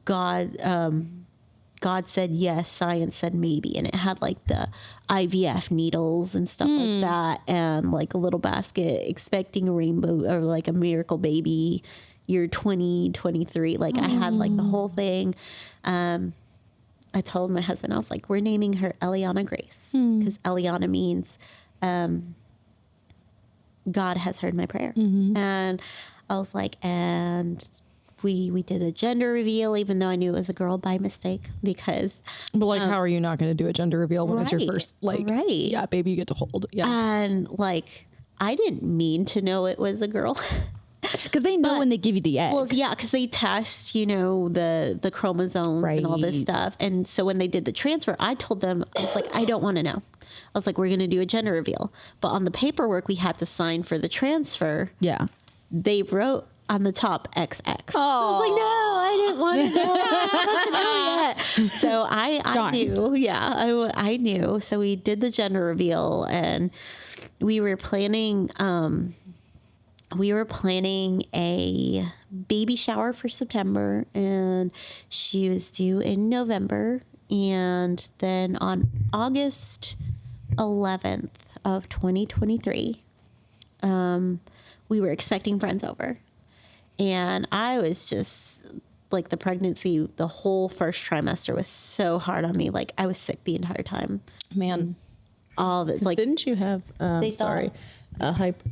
God said yes, science said maybe. And it had like the IVF needles and stuff like that, and like a little basket expecting a rainbow or like a miracle baby year 2023. Like, I had like the whole thing. I told my husband, I was like, we're naming her Eliana Grace, because Eliana means God has heard my prayer. And I was like, and we did a gender reveal, even though I knew it was a girl by mistake, because. But like, how are you not going to do a gender reveal when it's your Right, first, like, right. yeah, baby you get to hold. Yeah. And like, I didn't mean to know it was a girl. Because they know when they give you the egg. Well, yeah, because they test, you know, the chromosomes and all this Right. stuff. And so when they did the transfer, I told them, I was like, I don't want to know. I was like, we're going to do a gender reveal. But on the paperwork we had to sign for the transfer, Yeah. they wrote on the top XX. I was like, no, I didn't want to know. I didn't know yet. So I knew. Yeah, I knew. So we did the gender reveal, and we were planning a baby shower for September, and she was due in November. And then on August 11th of 2023, we were expecting friends over. And I was just like, the pregnancy, the whole first trimester was so hard on me. Like, I was sick the entire time. Man. All the, like, Didn't you have, thought-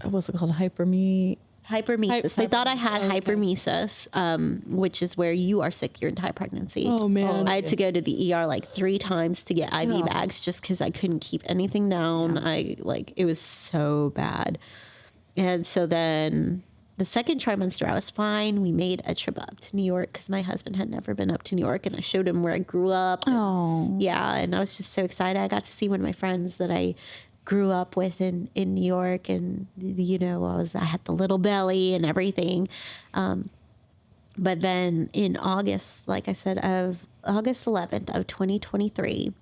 what's it called? Hypermesis. They thought I had hypermesis, which is where you are sick your entire pregnancy. Oh, man. I had to go to the ER like 3 times to get IV bags just because I couldn't keep anything down. It was so bad. And so then the second trimester, I was fine. We made a trip up to New York because my husband had never been up to New York, and I showed him where I grew up. And, yeah, and I was just so excited. I got to see one of my friends that I grew up with in New York, and you know, I had the little belly and everything. But then in August, like I said, of August 11th of 2023,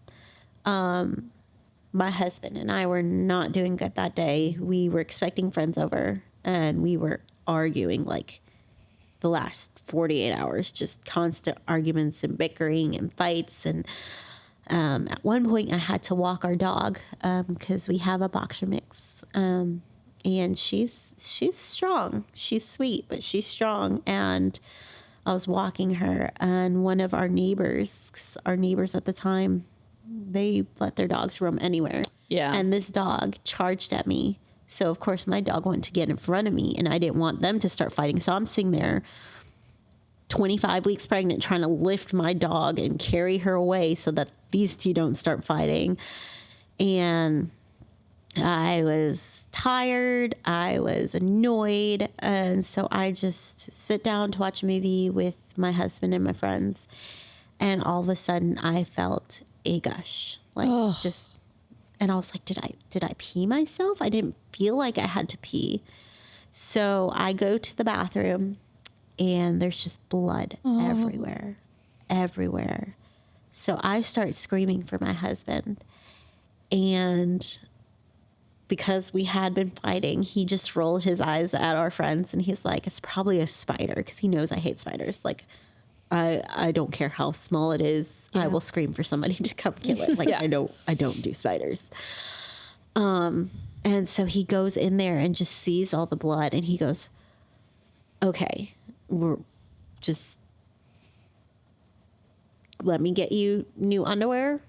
my husband and I were not doing good that day. We were expecting friends over, and we were arguing like the last 48 hours, just constant arguments and bickering and fights. And at one point I had to walk our dog because we have a boxer mix, and she's strong. She's sweet, but she's strong. And I was walking her, and one of our neighbors, 'cause our neighbors at the time, they let their dogs roam anywhere. Yeah. And this dog charged at me. So of course my dog went to get in front of me, and I didn't want them to start fighting. So I'm sitting there 25 weeks pregnant, trying to lift my dog and carry her away so that these two don't start fighting. And I was tired. I was annoyed. And so I just sit down to watch a movie with my husband and my friends. And all of a sudden I felt a gush, and I was like, did I pee myself? I didn't feel like I had to pee. So I go to the bathroom, and there's just blood everywhere. So I start screaming for my husband, and because we had been fighting, he just rolled his eyes at our friends, and he's like, it's probably a spider, because he knows I hate spiders. Like, I don't care how small it is. I will scream for somebody to come kill it. Like, I don't do spiders. And so he goes in there and just sees all the blood, and he goes, okay, let me get you new underwear.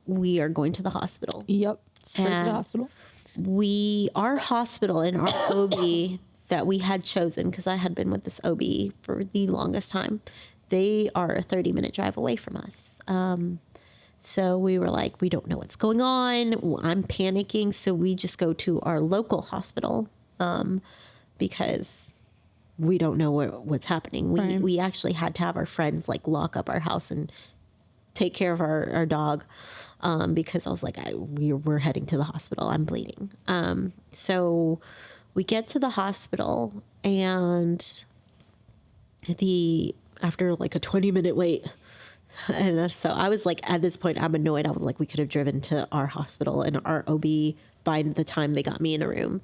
We are going to the hospital. Yep. Straight to the hospital. Our hospital and our OB that we had chosen, because I had been with this OB for the longest time, they are a 30-minute drive away from us. So we were like, we don't know what's going on. I'm panicking. So we just go to our local hospital because we don't know what's happening. We actually had to have our friends like lock up our house and take care of our dog because I was like, we're heading to the hospital. I'm bleeding. So we get to the hospital, and after like a 20-minute wait, and so I was like, at this point, I'm annoyed. I was like, we could have driven to our hospital and our OB by the time they got me in a room.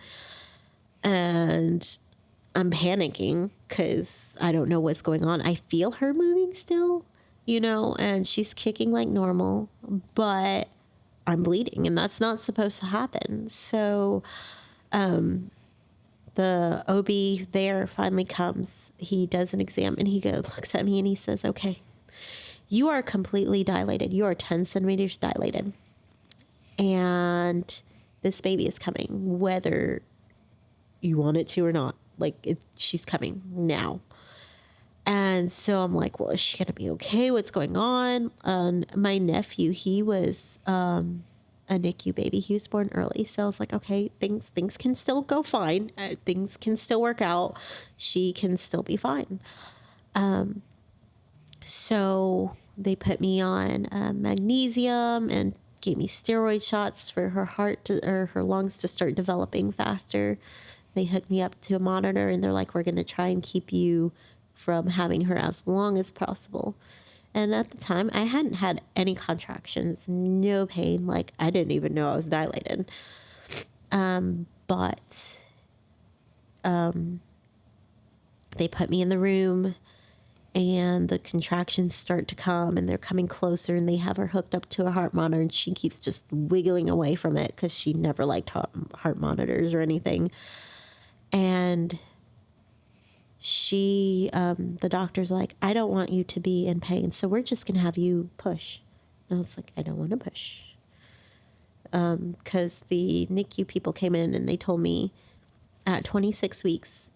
And I'm panicking because I don't know what's going on. I feel her moving still, and she's kicking like normal, but I'm bleeding, and that's not supposed to happen. So the OB there finally comes. He does an exam, and he looks at me, and he says, okay, you are completely dilated. You are 10 centimeters dilated. And this baby is coming, whether you want it to or not. Like, she's coming now. And so I'm like, well, is she going to be okay? What's going on? My nephew, he was a NICU baby. He was born early. So I was like, okay, things can still go fine. Things can still work out. She can still be fine. So they put me on magnesium and gave me steroid shots for her her lungs to start developing faster. They hooked me up to a monitor, and they're like, we're going to try and keep you from having her as long as possible. And at the time, I hadn't had any contractions, no pain. Like, I didn't even know I was dilated. But they put me in the room, and the contractions start to come, and they're coming closer, and they have her hooked up to a heart monitor, and she keeps just wiggling away from it because she never liked heart monitors or anything. And the doctor's like, I don't want you to be in pain, so we're just going to have you push. And I was like, I don't want to push. Because the NICU people came in and they told me at 26 weeks,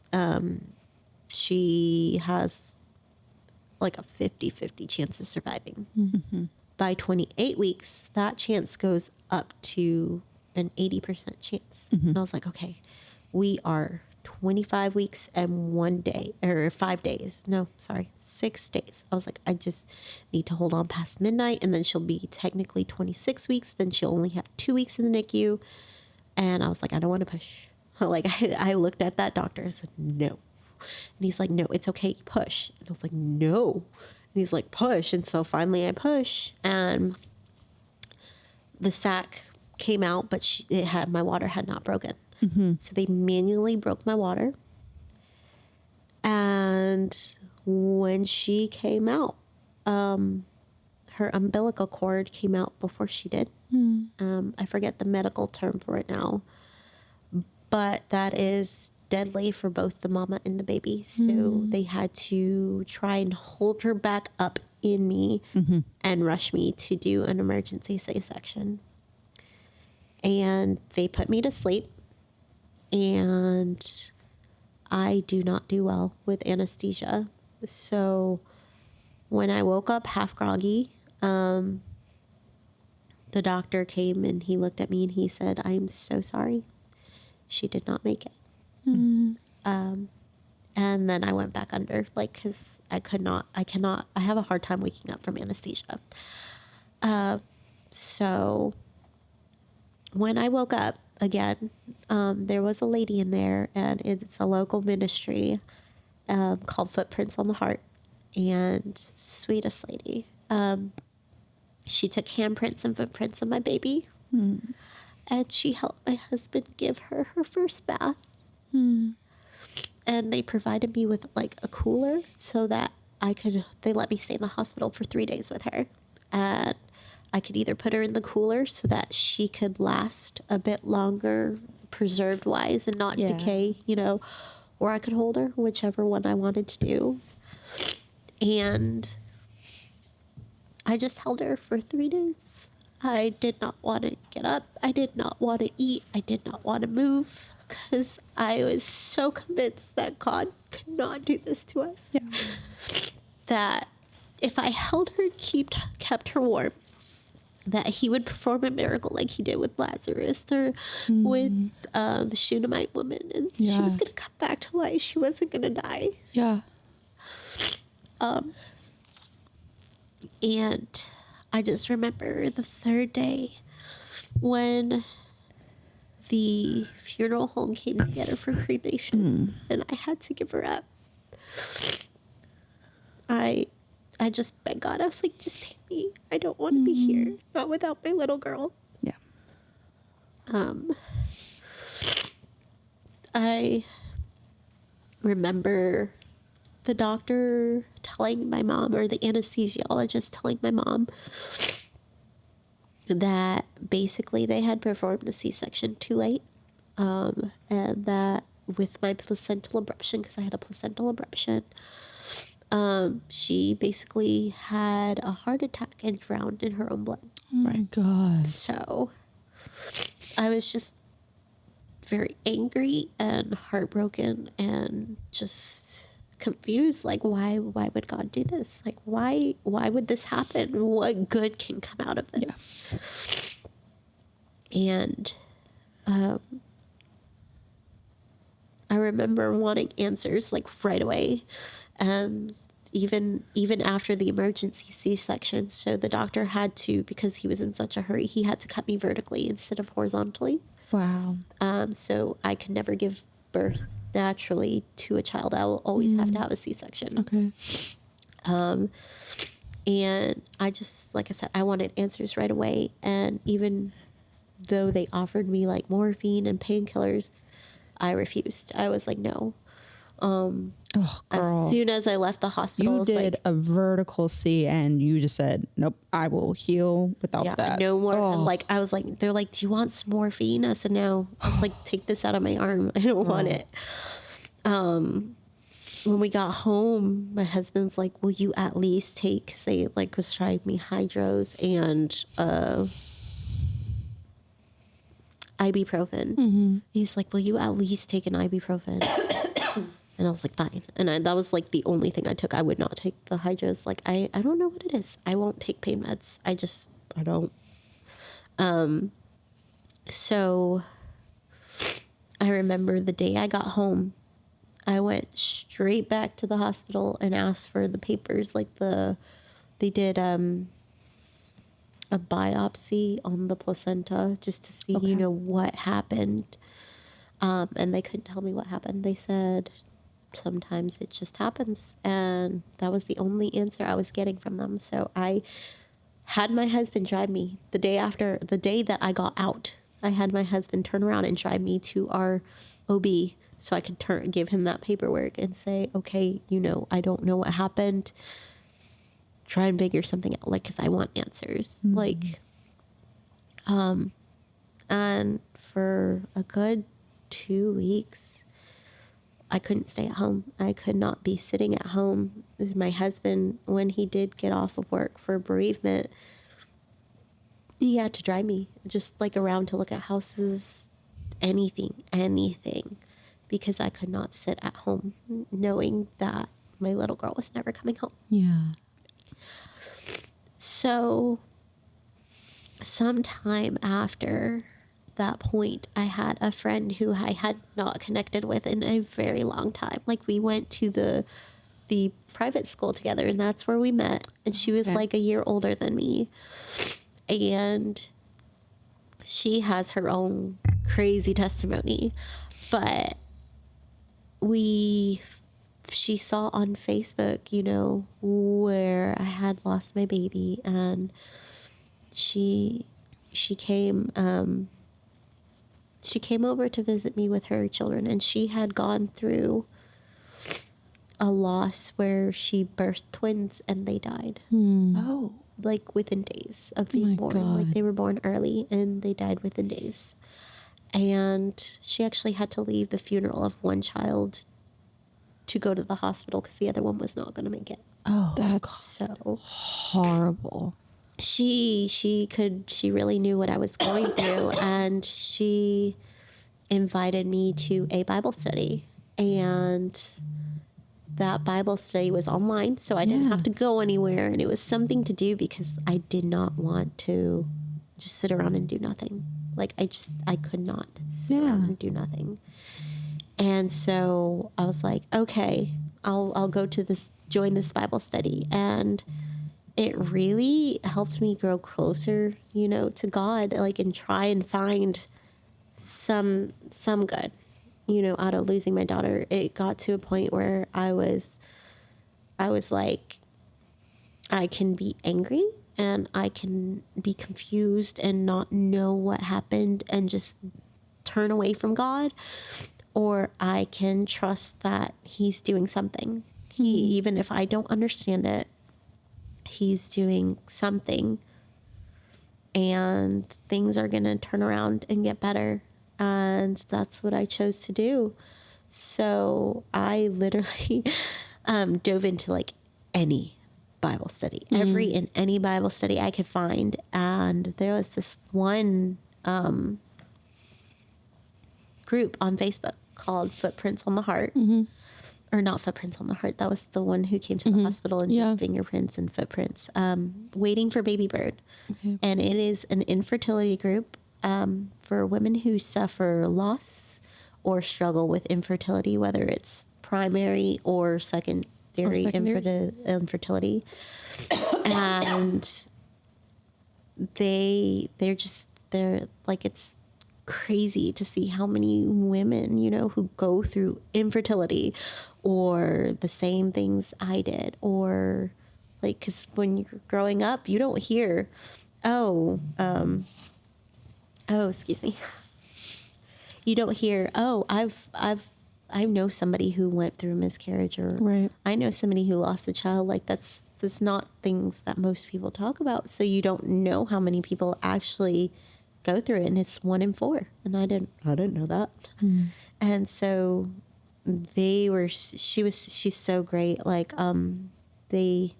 she has like a 50-50 chance of surviving. Mm-hmm. By 28 weeks, that chance goes up to an 80% chance. Mm-hmm. And I was like, okay, we are 25 weeks and 1 day, or 5 days. No, sorry, 6 days. I was like, I just need to hold on past midnight, and then she'll be technically 26 weeks. Then she'll only have 2 weeks in the NICU. And I was like, I don't want to push. Like, I looked at that doctor and said, no. And he's like, no, it's okay, push. And I was like, no. And he's like, push. And so finally I push, and the sac came out, but my water had not broken. Mm-hmm. So they manually broke my water. And when she came out, her umbilical cord came out before she did. Mm. I forget the medical term for it now, but that is deadly for both the mama and the baby. So they had to try and hold her back up in me and rush me to do an emergency C-section. And they put me to sleep. And I do not do well with anesthesia. So when I woke up half groggy, the doctor came and he looked at me and he said, I'm so sorry. She did not make it. Mm. And then I went back under, like, because I have a hard time waking up from anesthesia. So when I woke up again, there was a lady in there, and it's a local ministry called Footprints on the Heart, and sweetest lady. She took handprints and footprints of my baby, and she helped my husband give her first bath. And they provided me with like a cooler so that they let me stay in the hospital for 3 days with her. And I could either put her in the cooler so that she could last a bit longer, preserved wise, and not decay, or I could hold her, whichever one I wanted to do. And I just held her for 3 days. I did not want to get up. I did not want to eat. I did not want to move, because I was so convinced that God could not do this to us. Yeah. That if I held her, kept her warm, that he would perform a miracle like he did with Lazarus or with the Shunammite woman. And she was going to come back to life. She wasn't going to die. Yeah. And I just remember the third day when the funeral home came to get her for cremation, and I had to give her up. I just begged God. I was like, just take me. I don't want to be here. Not without my little girl. Yeah. I remember the doctor telling my mom, or the anesthesiologist telling my mom, that basically they had performed the C-section too late, and that with my placental abruption, because I had a placental abruption, she basically had a heart attack and drowned in her own blood. Oh my God. So I was just very angry and heartbroken and just confused. Like, why would God do this? Like, why would this happen? What good can come out of this? Yeah. And I remember wanting answers like right away. Even after the emergency C-section. So the doctor had to, because he was in such a hurry, he had to cut me vertically instead of horizontally. Wow. So I could never give birth naturally to a child. I will always have to have a C-section. Okay. And I just, like I said, I wanted answers right away. And even though they offered me like morphine and painkillers, I refused. I was like, no. As soon as I left the hospital, You did a vertical C and you just said, nope, I will heal without that. No more. And like, I was like, they're like, do you want some morphine? I said, no. I was like, take this out of my arm. I don't want it. When we got home, my husband's like, will you at least take, they like prescribed me hydros and ibuprofen. Mm-hmm. He's like, will you at least take an ibuprofen? And I was like, fine. And that was like the only thing I took. I would not take the hydros. Like, I don't know what it is. I won't take pain meds. I don't. So I remember the day I got home, I went straight back to the hospital and asked for the papers. Like they did a biopsy on the placenta just to see, you know, what happened. And they couldn't tell me what happened. They said, sometimes it just happens. And that was the only answer I was getting from them. So I had my husband drive me the day that I got out. I had my husband turn around and drive me to our OB so I could give him that paperwork and say, okay, you know, I don't know what happened. Try and figure something out. Like, 'cause I want answers. Mm-hmm. Like, and for a good 2 weeks, I couldn't stay at home. I could not be sitting at home. My husband, when he did get off of work for bereavement, he had to drive me just like around to look at houses, anything, because I could not sit at home knowing that my little girl was never coming home. Yeah. So sometime after that point, I had a friend who I had not connected with in a very long time. Like, we went to the private school together, and that's where we met. And she was like a year older than me. And she has her own crazy testimony. But she saw on Facebook, you know, where I had lost my baby, and she came over to visit me with her children, and she had gone through a loss where she birthed twins and they died. Oh, like within days of being born. God. Like, they were born early and they died within days. And she actually had to leave the funeral of one child to go to the hospital because the other one was not going to make it. Oh, That's so horrible. She really knew what I was going through, and she invited me to a Bible study, and that Bible study was online, so I didn't have to go anywhere, and it was something to do because I did not want to just sit around and do nothing. Like, I could not sit around and do nothing. And so I was like, okay, I'll go to join this Bible study. And it really helped me grow closer, you know, to God, like, and try and find some good, you know, out of losing my daughter. It got to a point where I was like, I can be angry and I can be confused and not know what happened and just turn away from God, or I can trust that He's doing something. Even if I don't understand it, He's doing something, and things are going to turn around and get better. And that's what I chose to do. So I literally dove into like any Bible study, in any Bible study I could find. And there was this one group on Facebook called Footprints on the Heart. Or not Footprints on the Heart. That was the one who came to the hospital and did fingerprints and footprints. Waiting for Baby Bird. Okay. And it is an infertility group for women who suffer loss or struggle with infertility, whether it's primary or secondary infertility. And they're like, it's crazy to see how many women, you know, who go through infertility or the same things I did, or like, because when you're growing up, you don't hear, excuse me, you don't hear, I know somebody who went through miscarriage, or I know somebody who lost a child. Like that's not things that most people talk about. So you don't know how many people actually go through it, and it's 1 in 4. And I didn't know that. And so she's so great. Like, they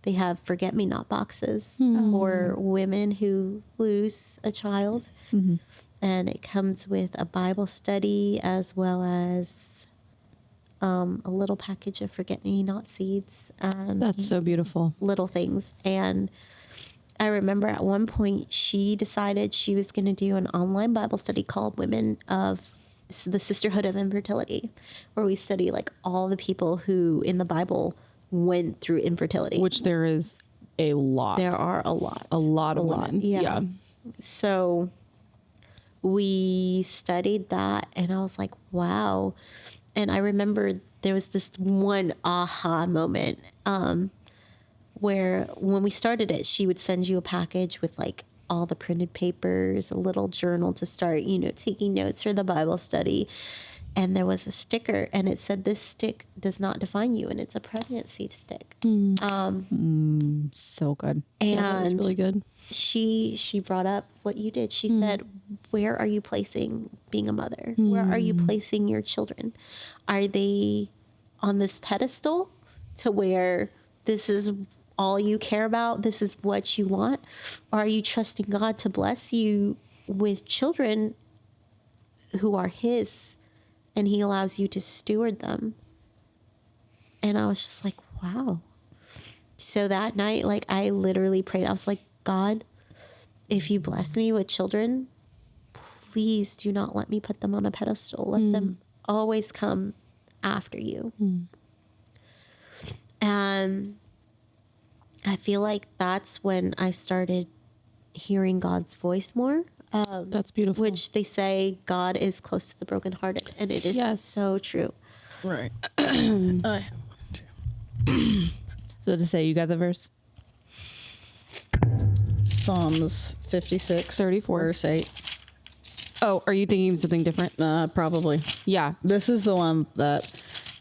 have forget-me-not boxes for women who lose a child. And it comes with a Bible study as well as a little package of forget-me-not seeds. And that's so beautiful. Little things. And I remember at one point she decided she was going to do an online Bible study called Women of the Sisterhood of Infertility, where we study like all the people who in the Bible went through infertility. Which there is a lot. There are a lot. A lot of women. Yeah. So we studied that, and I was like, wow. And I remember there was this one aha moment where when we started it, she would send you a package with like all the printed papers, a little journal to start, you know, taking notes for the Bible study. And there was a sticker, and it said, "This stick does not define you," and it's a pregnancy stick. So good. And that's really good. She brought up what you did. She said, "Where are you placing being a mother? Where are you placing your children? Are they on this pedestal to where this is all you care about? This is what you want? Or are you trusting God to bless you with children who are His, and He allows you to steward them?" And I was just like, wow. So that night, like, I literally prayed. I was like, God, if you bless me with children, please do not let me put them on a pedestal. Let them always come after you. And I feel like that's when I started hearing God's voice more. That's beautiful. Which they say God is close to the brokenhearted, and it is so true. Right. So to say, you got the verse? Psalms 56, 34. verse 8. Oh, are you thinking of something different? Probably. Yeah. This is the one that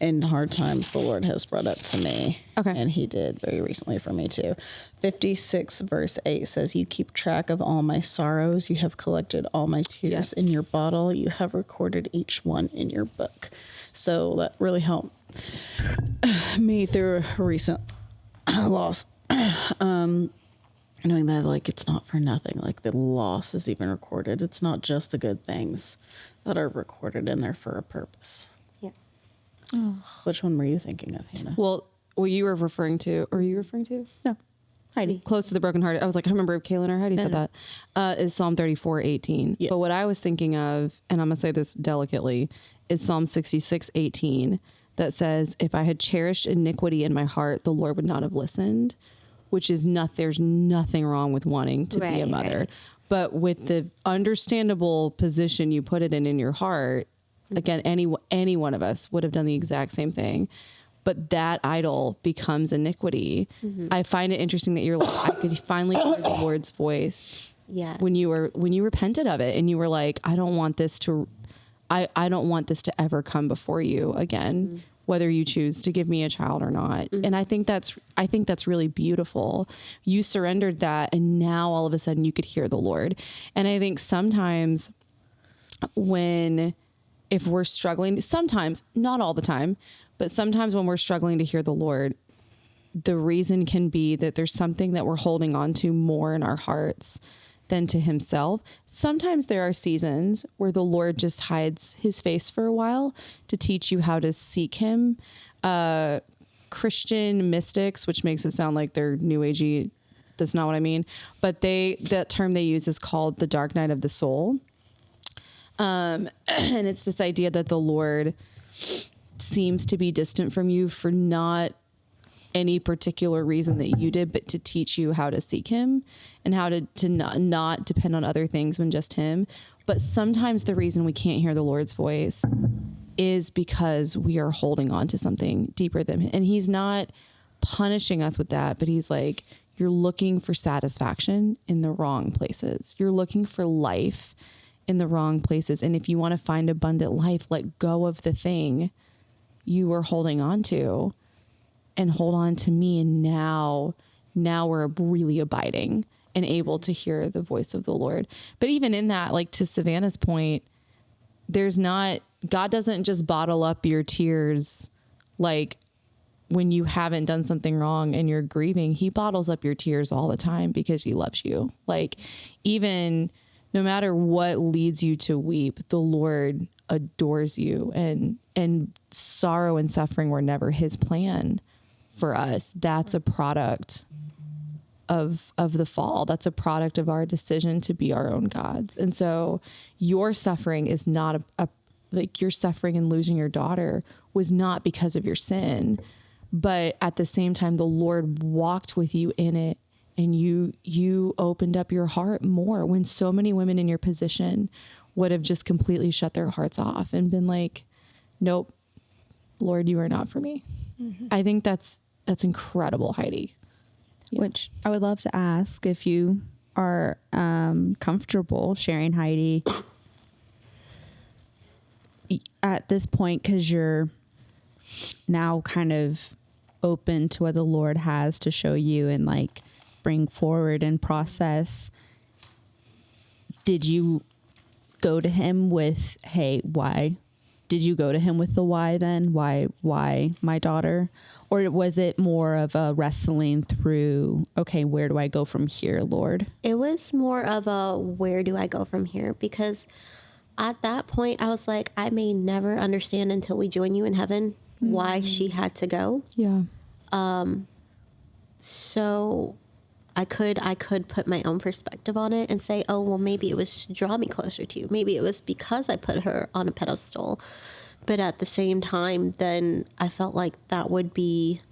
in hard times the Lord has brought up to me. Okay. And He did very recently for me too. 56 verse 8 says, "You keep track of all my sorrows. You have collected all my tears in your bottle. You have recorded each one in your book." So that really helped me through a recent loss. Knowing that, like, it's not for nothing. Like, the loss is even recorded. It's not just the good things that are recorded in there for a purpose. Yeah. Oh. Which one were you thinking of, Hannah? Well, what you were referring to, No. Heidi. Close to the brokenhearted. I was like, I remember if Kaylin or Heidi said that, is Psalm 34:18. Yes. But what I was thinking of, and I'm going to say this delicately, is Psalm 66:18 that says, "If I had cherished iniquity in my heart, the Lord would not have listened," which is there's nothing wrong with wanting to be a mother. Right. But with the understandable position you put it in your heart, again, any one of us would have done the exact same thing. But that idol becomes iniquity. I find it interesting that you're like, I could finally hear the Lord's voice. Yeah. When you repented of it and you were like, I don't want this to ever come before you again, whether you choose to give me a child or not. And I think that's really beautiful. You surrendered that, and now all of a sudden you could hear the Lord. And I think sometimes if we're struggling, sometimes, not all the time, but sometimes when we're struggling to hear the Lord, the reason can be that there's something that we're holding on to more in our hearts than to himself. Sometimes there are seasons where the Lord just hides his face for a while to teach you how to seek him. Christian mystics, which makes it sound like they're new agey. That's not what I mean. But that term they use is called the dark night of the soul. And it's this idea that the Lord seems to be distant from you for not any particular reason that you did, but to teach you how to seek him and how to not depend on other things when just him. But sometimes the reason we can't hear the Lord's voice is because we are holding on to something deeper than him. And he's not punishing us with that, but he's like, you're looking for satisfaction in the wrong places. You're looking for life in the wrong places. And if you want to find abundant life, let go of the thing you were holding on to and hold on to me. And now we're really abiding and able to hear the voice of the Lord. But even in that, like to Savannah's point, God doesn't just bottle up your tears. Like when you haven't done something wrong and you're grieving, he bottles up your tears all the time because he loves you. Like even no matter what leads you to weep, the Lord adores you, and sorrow and suffering were never his plan for us. That's a product of the fall. That's a product of our decision to be our own gods. And so your suffering is not like your suffering and losing your daughter was not because of your sin, but at the same time, the Lord walked with you in it, and you opened up your heart more when so many women in your position would have just completely shut their hearts off and been like, nope, Lord, you are not for me. Mm-hmm. I think that's incredible, Heidi. Yeah. Which I would love to ask if you are comfortable sharing, Heidi, at this point, because you're now kind of open to what the Lord has to show you and like bring forward and process. Did you go to him with, hey, why? Did you go to him with the why then? Why my daughter? Or was it more of a wrestling through, okay, where do I go from here, Lord? It was more of a, where do I go from here? Because at that point, I was like, I may never understand until we join you in heaven why she had to go. Yeah. So I could put my own perspective on it and say, oh, well, maybe it was to draw me closer to you. Maybe it was because I put her on a pedestal. But at the same time, then I felt like that would be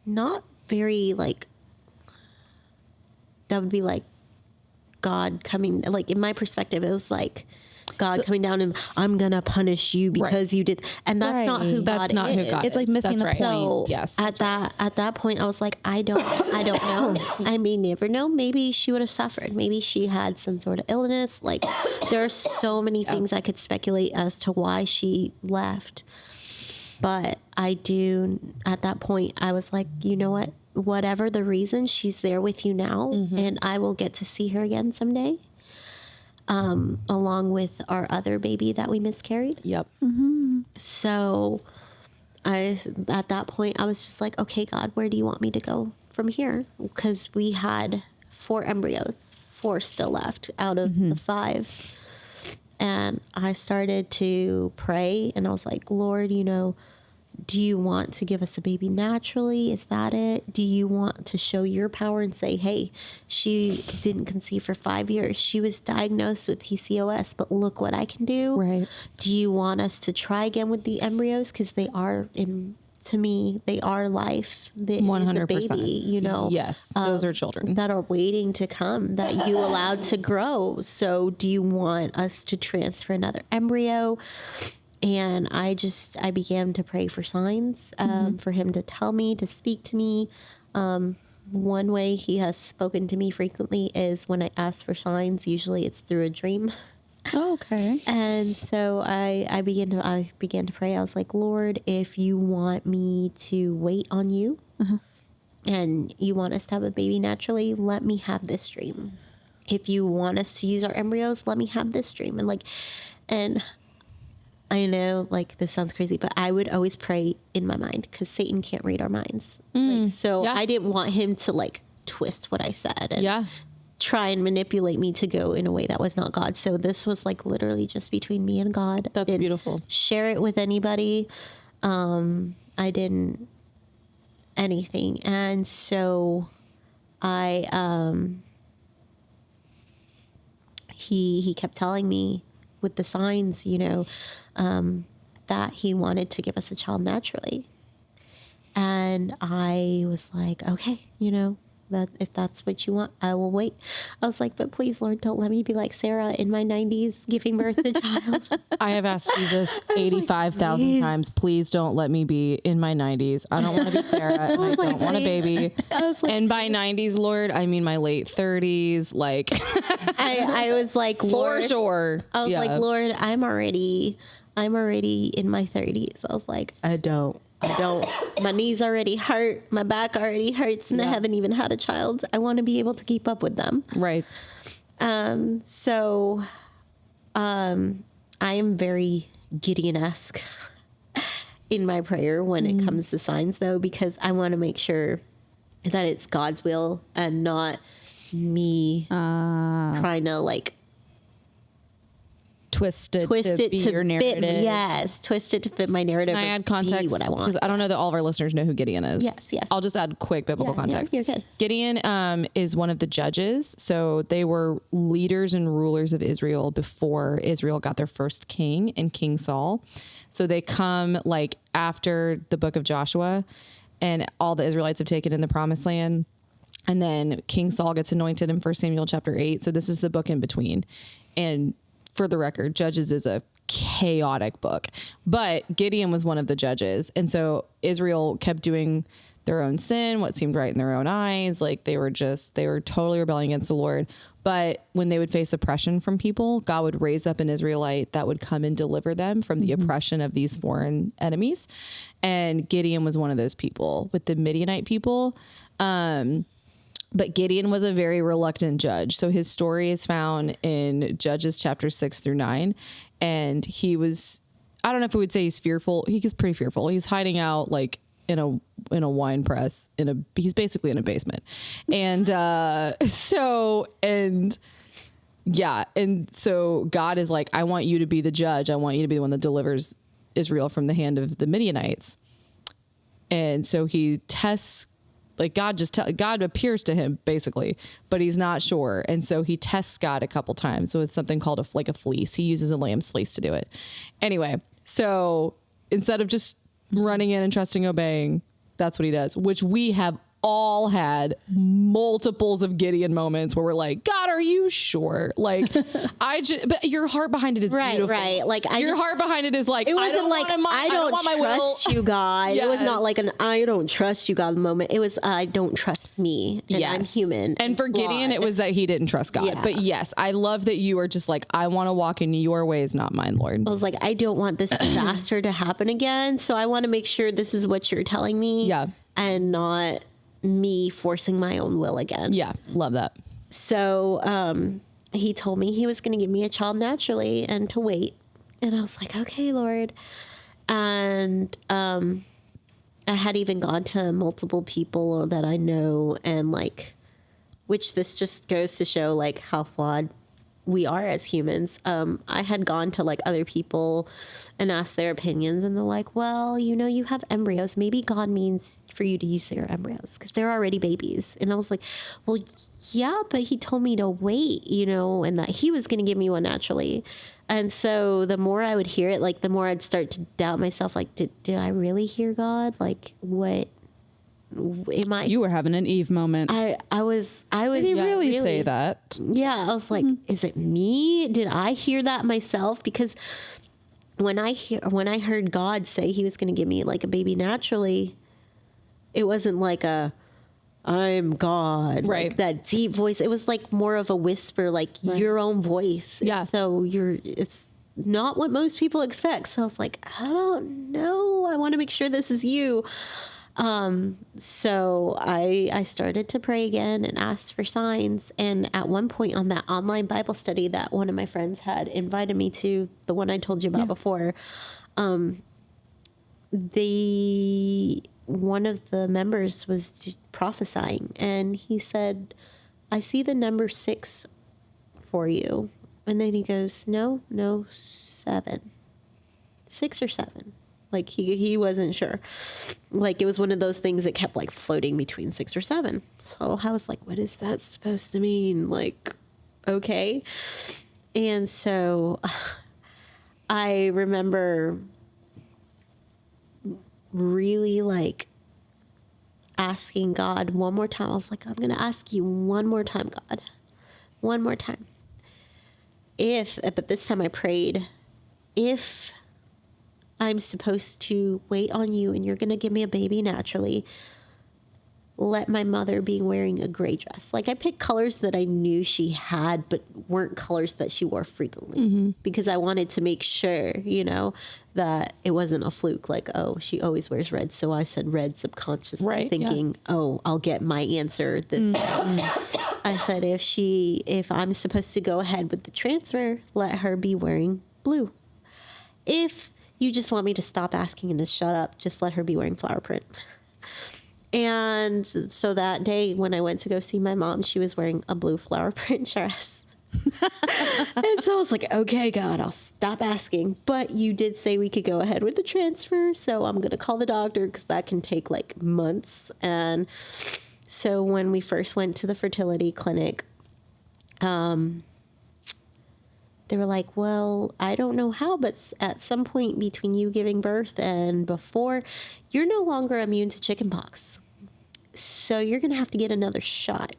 not very like, that would be like God coming, like in my perspective, it was like God coming down and I'm gonna punish you because you did, and that's not who God is. It's like missing the point. So yes, at that point, I was like, I don't know. I may never know. Maybe she would have suffered. Maybe she had some sort of illness. Like there are so many things I could speculate as to why she left. But at that point, I was like, you know what? Whatever the reason, she's there with you now, and I will get to see her again someday. Along with our other baby that we miscarried. Yep. Mm-hmm. So at that point, I was just like, okay, God, where do you want me to go from here? Because we had 4 embryos, 4 still left out of the 5. And I started to pray, and I was like, Lord, do you want to give us a baby naturally? Is that it? Do you want to show your power and say, hey, she didn't conceive for 5 years. She was diagnosed with PCOS, but look what I can do. Right. Do you want us to try again with the embryos? Because they are, to me, they are life. 100%. Baby, Yes, those are children that are waiting to come, that you allowed to grow. So do you want us to transfer another embryo? And I began to pray for signs, for him to tell me, to speak to me. One way he has spoken to me frequently is when I ask for signs. Usually it's through a dream. Oh, okay. And so I began to pray. I was like, Lord, if you want me to wait on you and you want us to have a baby naturally, let me have this dream. If you want us to use our embryos, let me have this dream. And I know, like, this sounds crazy, but I would always pray in my mind because Satan can't read our minds. I didn't want him to, like, twist what I said and try and manipulate me to go in a way that was not God. So this was, like, literally just between me and God. That's beautiful. Share it with anybody. I didn't anything. And so he kept telling me with the signs, you know, that he wanted to give us a child naturally. And I was like, okay, you know, that if that's what you want, I will wait. I was like, but please, Lord, don't let me be like Sarah in my 90s giving birth to a child. I have asked Jesus 85,000 times, please don't let me be in my 90s. I don't want to be Sarah. And I don't want a baby. And by 90s, Lord, I mean my late 30s. Like, I was like, Lord, for sure. I was like, Lord, I'm already in my 30s. I was like, I don't. My knees already hurt. My back already hurts, and I haven't even had a child. I want to be able to keep up with them. Right. So, I am very Gideon-esque in my prayer when it comes to signs, though, because I want to make sure that it's God's will and not me trying to, like, twist it to be your narrative. Twist it to fit my narrative. Can I add context? What I want. Because I don't know that all of our listeners know who Gideon is. Yes. I'll just add quick biblical context. You're good. Gideon is one of the judges. So they were leaders and rulers of Israel before Israel got their first king and King Saul. So they come like after the book of Joshua and all the Israelites have taken in the promised land. And then King Saul gets anointed in 1 Samuel chapter 8. So this is the book in between. And for the record, Judges is a chaotic book, but Gideon was one of the judges. And so Israel kept doing their own sin, what seemed right in their own eyes. Like they were totally rebelling against the Lord. But when they would face oppression from people, God would raise up an Israelite that would come and deliver them from the oppression of these foreign enemies. And Gideon was one of those people with the Midianite people. But Gideon was a very reluctant judge. So his story is found in Judges chapter 6-9. And he was, I don't know if we would say he's fearful. He's pretty fearful. He's hiding out like in a wine press he's basically in a basement. And so God is like, I want you to be the judge. I want you to be the one that delivers Israel from the hand of the Midianites. And so he tests, like God appears to him basically, but he's not sure. And so he tests God a couple times. So it's something called a fleece. He uses a lamb's fleece to do it. Anyway, so instead of just running in and trusting, obeying, that's what he does, which we have all had multiples of Gideon moments where we're like, God, are you sure? Like, but your heart behind it is beautiful. Right. Like your heart behind it is like, it wasn't I don't trust you, God. Yes. It was not like an I don't trust you, God moment. It was I don't trust me, and I'm human. And for Gideon, it was that he didn't trust God. Yeah. But yes, I love that you are just like, I want to walk in your ways, not mine, Lord. I was like, I don't want this disaster to happen again. So I want to make sure this is what you're telling me. Yeah. And not me forcing my own will again. Yeah, love that. So he told me he was going to give me a child naturally and to wait. And I was like, okay, Lord. And I had even gone to multiple people that I know, and like, which this just goes to show like how flawed we are as humans. I had gone to like other people and asked their opinions, and they're like, well, you know, you have embryos. Maybe God means for you to use your embryos because they're already babies. And I was like, well, yeah, but he told me to wait, you know, and that he was going to give me one naturally. And so the more I would hear it, like the more I'd start to doubt myself. Like, did I really hear God? Like, what am I? You were having an Eve moment. I was. Did he really say that? Yeah. I was like, is it me? Did I hear that myself? Because when I heard God say he was going to give me like a baby naturally, it wasn't like I'm God, right? Like that deep voice. It was like more of a whisper, like your own voice. Yeah. And so it's not what most people expect. So I was like, I don't know. I want to make sure this is you. So I started to pray again and asked for signs. And at one point on that online Bible study that one of my friends had invited me to, the one I told you about before, one of the members was prophesying, and he said, I see the number 6 for you. And then he goes, no, 7. 6 or 7. Like he wasn't sure. Like it was one of those things that kept like floating between 6 or 7. So I was like, what is that supposed to mean? Like, okay. And so I remember really like asking God one more time. I was like, I'm going to ask you one more time, God. One more time. But this time I prayed, if I'm supposed to wait on you and you're going to give me a baby naturally, let my mother be wearing a gray dress. Like I picked colors that I knew she had, but weren't colors that she wore frequently because I wanted to make sure, that it wasn't a fluke. Like, oh, she always wears red. So I said red subconsciously thinking, oh, I'll get my answer this time. I said, if I'm supposed to go ahead with the transfer, let her be wearing blue. If you just want me to stop asking and to shut up, just let her be wearing flower print. And so that day when I went to go see my mom, she was wearing a blue flower print dress. And so I was like, okay, God, I'll stop asking. But you did say we could go ahead with the transfer. So I'm going to call the doctor because that can take like months. And so when we first went to the fertility clinic, they were like, well, I don't know how, but at some point between you giving birth and before, you're no longer immune to chickenpox. So you're going to have to get another shot.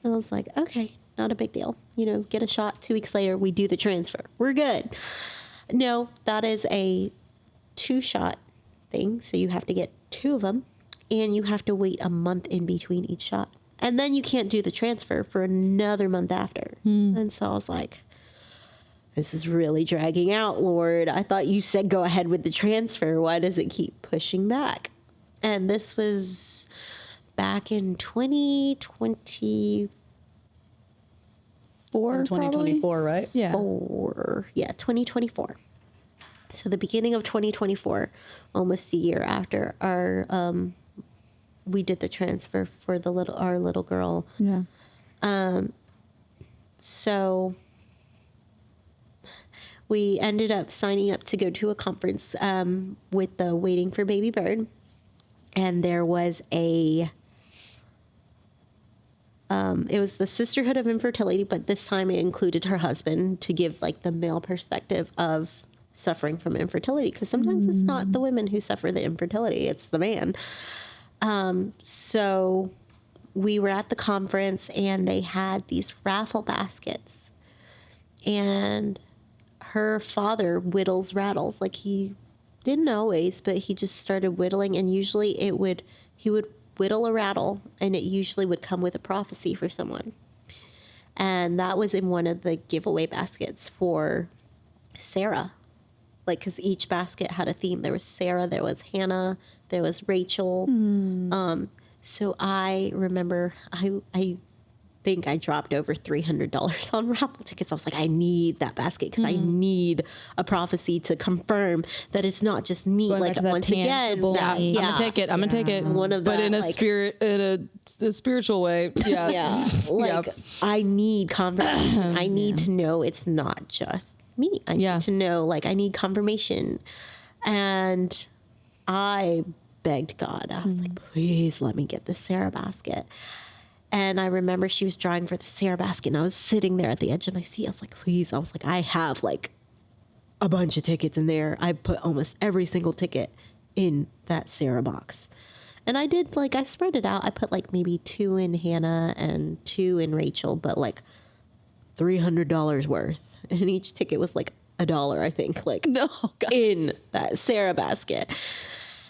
And I was like, okay, not a big deal. Get a shot. 2 weeks later, we do the transfer. We're good. No, that is a 2-shot thing. So you have to get 2 of them and you have to wait a month in between each shot. And then you can't do the transfer for another month after. And so I was like, this is really dragging out, Lord. I thought you said go ahead with the transfer. Why does it keep pushing back? And this was back in 2024. 2024, right? Yeah. 2024. So the beginning of 2024, almost a year after we did the transfer for our little girl. Yeah. So we ended up signing up to go to a conference with the Waiting for Baby Bird. And there was it was the Sisterhood of Infertility, but this time it included her husband to give like the male perspective of suffering from infertility. Because sometimes it's not the women who suffer the infertility, it's the man. So we were at the conference and they had these raffle baskets. And her father whittles rattles. Like he didn't always, but he just started whittling, and usually he would whittle a rattle and it usually would come with a prophecy for someone. And that was in one of the giveaway baskets for Sarah. Like, because each basket had a theme. There was Sarah, there was Hannah, there was Rachel. So I remember I think I dropped over $300 on raffle tickets. I was like, I need that basket because I need a prophecy to confirm that it's not just me. Going like back once to that again, tangible that, need. I'm gonna take it. One of but that, in a like- spirit, in a spiritual way. Yeah. yeah, like I need confirmation. I need to know it's not just me. I need to know, like, I need confirmation. And I begged God. I was like, please let me get the Sarah basket. And I remember she was drawing for the Sarah basket, and I was sitting there at the edge of my seat. I was like, please. I was like, I have like a bunch of tickets in there. I put almost every single ticket in that Sarah box. And I did, like, I spread it out. I put like maybe 2 in Hannah and 2 in Rachel, but like $300 worth. And each ticket was like $1, I think, like in that Sarah basket.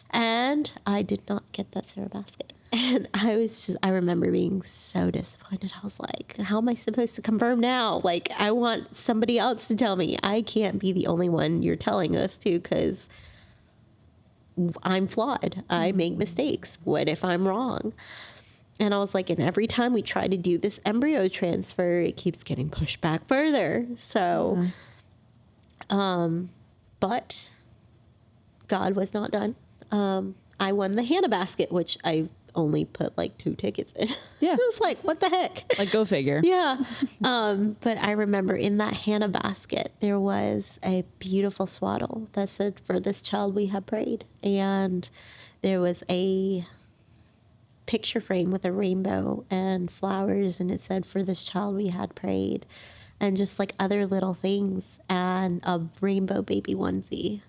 And I did not get that Sarah basket. And I remember being so disappointed. I was like, how am I supposed to confirm now? Like, I want somebody else to tell me. I can't be the only one you're telling this to, because I'm flawed. I make mistakes. What if I'm wrong? And I was like, and every time we try to do this embryo transfer, it keeps getting pushed back further. So, but God was not done. I won the Hannah basket, which I only put like 2 tickets in. Yeah. It was like, what the heck? Like, go figure. Yeah. But I remember in that Hannah basket, there was a beautiful swaddle that said, for this child we have prayed. And there was a picture frame with a rainbow and flowers. And it said, for this child we had prayed. And just like other little things, and a rainbow baby onesie.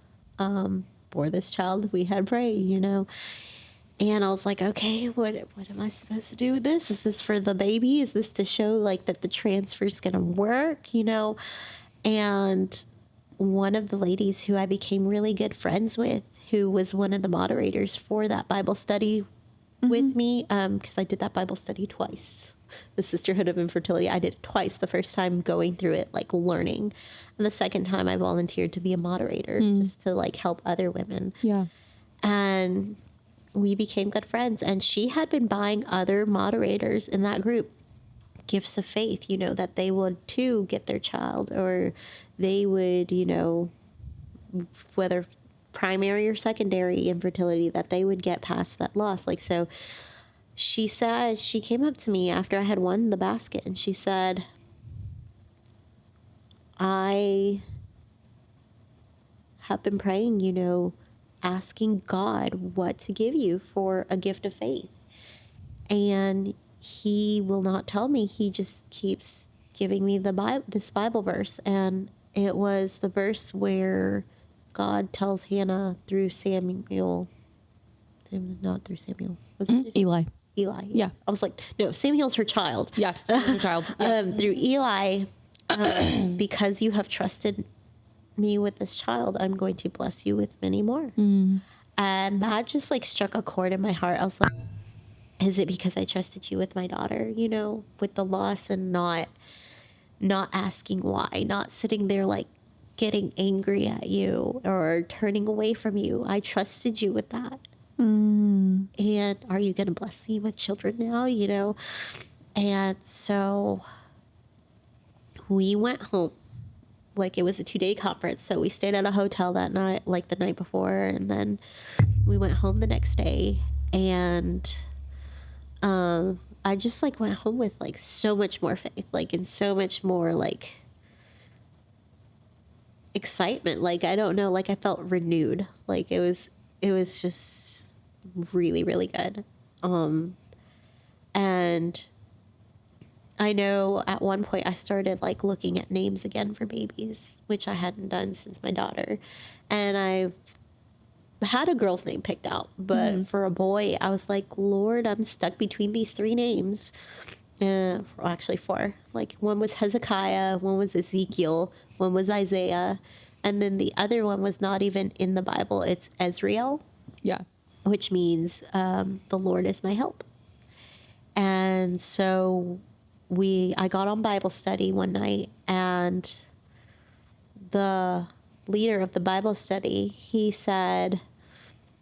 For this child we had prayed, you know. And I was like, okay, what am I supposed to do with this? Is this for the baby? Is this to show like that the transfer is going to work, you know? And one of the ladies who I became really good friends with, who was one of the moderators for that Bible study with me, because I did that Bible study twice. The Sisterhood of Infertility, I did it twice. The first time going through it, like learning. And the second time I volunteered to be a moderator just to like help other women. Yeah. And we became good friends. And she had been buying other moderators in that group gifts of faith, you know, that they would too get their child, or they would, you know, whether primary or secondary infertility, that they would get past that loss. Like, so she said, she came up to me after I had won the basket, and she said, I have been praying, you know, asking God what to give you for a gift of faith. And he will not tell me. He just keeps giving me this Bible verse. And it was the verse where God tells Hannah through Samuel, not through Samuel. Was it Eli. Eli. Yeah. I was like, no, Samuel's her child. Yeah. Her child. Yeah. Through Eli, because you have trusted me with this child, I'm going to bless you with many more. And that just like struck a chord in my heart. I was like, is it because I trusted you with my daughter, you know, with the loss, and not asking why, not sitting there like getting angry at you or turning away from you. I trusted you with that. And are you going to bless me with children now, you know? And so we went home. Like, it was a 2-day conference. So we stayed at a hotel that night, like the night before. And then we went home the next day. And I just like went home with like so much more faith, like, and so much more like excitement. Like, I don't know, like I felt renewed. Like it was just really, really good. And I know at one point I started like looking at names again for babies, which I hadn't done since my daughter. And I had a girl's name picked out, but for a boy, I was like, Lord, I'm stuck between these 3 names. Well, actually 4. Like, one was Hezekiah, one was Ezekiel, one was Isaiah, and then the other one was not even in the Bible. It's Ezriel. Yeah. Which means the Lord is my help. And so I got on Bible study one night, and the leader of the Bible study, he said,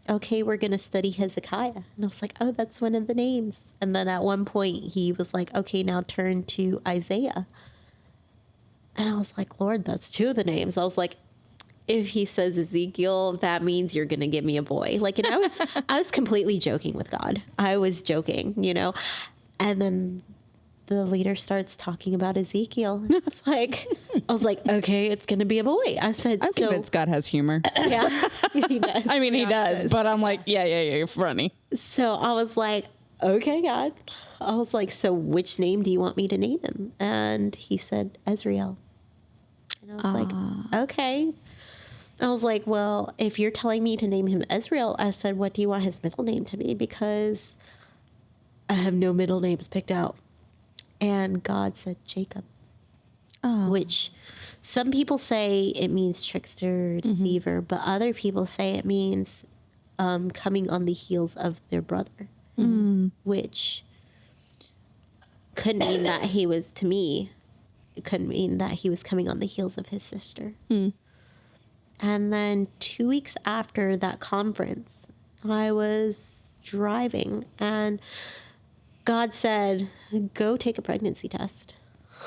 okay, we're going to study Hezekiah. And I was like, oh, that's one of the names. And then at one point he was like, okay, now turn to Isaiah. And I was like, Lord, that's 2 of the names. I was like, if he says Ezekiel, that means you're going to give me a boy. Like, and I was completely joking with God. I was joking, you know? And then the leader starts talking about Ezekiel. And I was like, okay, it's going to be a boy. I said, I'm convinced God has humor. Yeah, he does. I mean, he does, but I'm like, yeah, you're funny. So I was like, okay, God. I was like, so which name do you want me to name him? And he said, Ezriel. And I was like, okay. I was like, well, if you're telling me to name him Ezriel, I said, what do you want his middle name to be? Because I have no middle names picked out. And God said Jacob, which some people say it means trickster, deceiver, but other people say it means coming on the heels of their brother, which could mean that he was, to me, it could mean that he was coming on the heels of his sister. And then 2 weeks after that conference, I was driving and God said, go take a pregnancy test.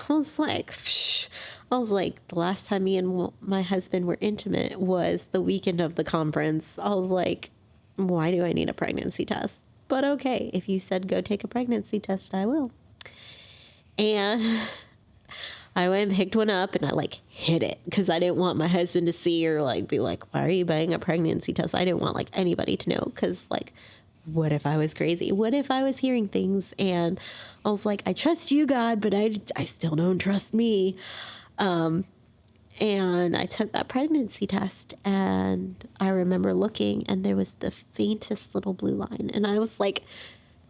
I was like, psh. I was like, the last time me and my husband were intimate was the weekend of the conference. I was like, why do I need a pregnancy test? But okay, if you said go take a pregnancy test, I will. And I went and picked one up and I like hid it because I didn't want my husband to see or like be like, why are you buying a pregnancy test? I didn't want like anybody to know because like, what if I was crazy? What if I was hearing things? And I was like, I trust you, God, but I still don't trust me. And I took that pregnancy test and I remember looking and there was the faintest little blue line. And I was like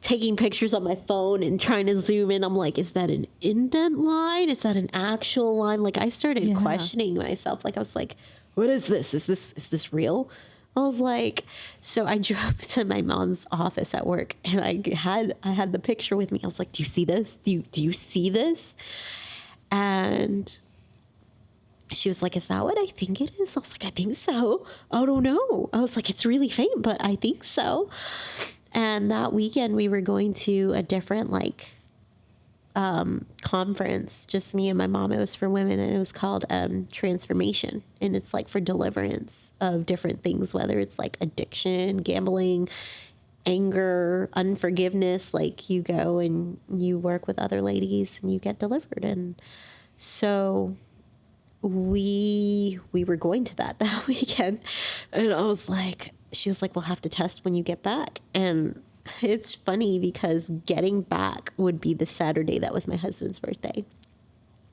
taking pictures on my phone and trying to zoom in. I'm like, is that an indent line? Is that an actual line? Like I started questioning myself. Like I was like, what is this? Is this real? I was like, so I drove to my mom's office at work and I had the picture with me. I was like, do you see this? Do you see this? And she was like, is that what I think it is? I was like, I think so. I don't know. I was like, it's really faint, but I think so. And that weekend we were going to a different like conference, just me and my mom. It was for women and it was called Transformation. And it's like for deliverance of different things, whether it's like addiction, gambling, anger, unforgiveness. Like you go and you work with other ladies and you get delivered. And so we were going to that weekend and I was like, she was like, we'll have to test when you get back. And it's funny because getting back would be the Saturday that was my husband's birthday.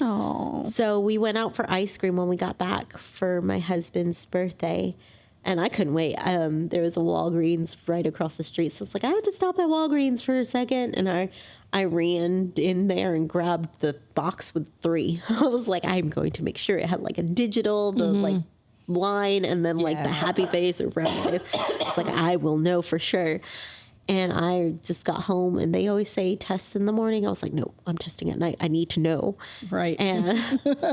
Oh. So we went out for ice cream when we got back for my husband's birthday. And I couldn't wait. There was a Walgreens right across the street. So it's like, I had to stop at Walgreens for a second. And I ran in there and grabbed the box with 3. I was like, I'm going to make sure it had like a digital, the like line, and then like the happy face or frown face. It's like, I will know for sure. And I just got home and they always say tests in the morning. I was like, no, I'm testing at night. I need to know. Right. And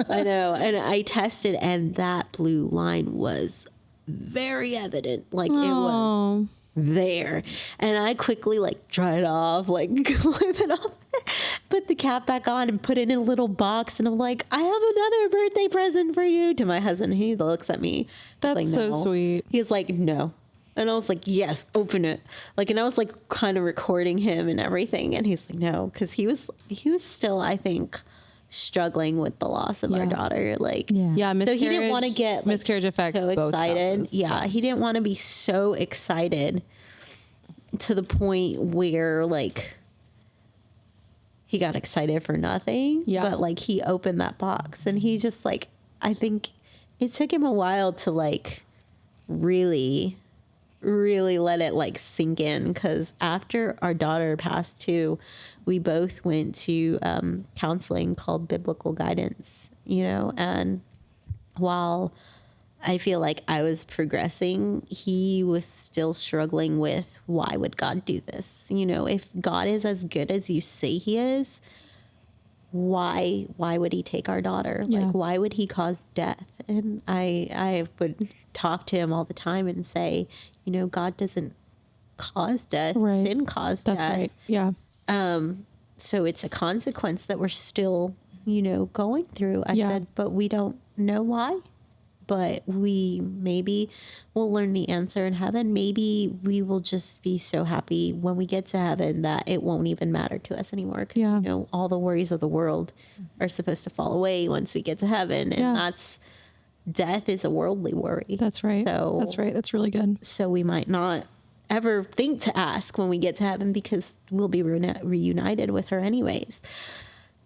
I know. And I tested and that blue line was very evident. Like it was there. And I quickly like dry it off, like wipe it off, put the cap back on and put it in a little box. And I'm like, I have another birthday present for you to my husband. He looks at me. That's like, so no. sweet. He's like, no. And I was like, yes, open it. Like, and I was like kind of recording him and everything. And he's like, no, because he was still, I think, struggling with the loss of our daughter. Like, Yeah, so he didn't want to get like, miscarriage affects so both excited. spouses. Yeah, he didn't want to be so excited to the point where like he got excited for nothing. Yeah. But like he opened that box and he just like, I think it took him a while to like really let it like sink in, because after our daughter passed too, we both went to counseling called biblical guidance, you know, and while I feel like I was progressing, he was still struggling with, why would God do this? You know, if God is as good as you say he is, why would he take our daughter? Yeah. Like, why would he cause death? And I would talk to him all the time and say, you know, God doesn't cause death. Right. Sin caused That's death. right. Yeah. So it's a consequence that we're still, you know, going through. I said, but we don't know why. But we maybe we'll learn the answer in heaven. Maybe we will just be so happy when we get to heaven that it won't even matter to us anymore. 'Cause, you know, all the worries of the world are supposed to fall away once we get to heaven. And death is a worldly worry. That's right. So that's right. That's really good. So we might not ever think to ask when we get to heaven, because we'll be reunited with her anyways.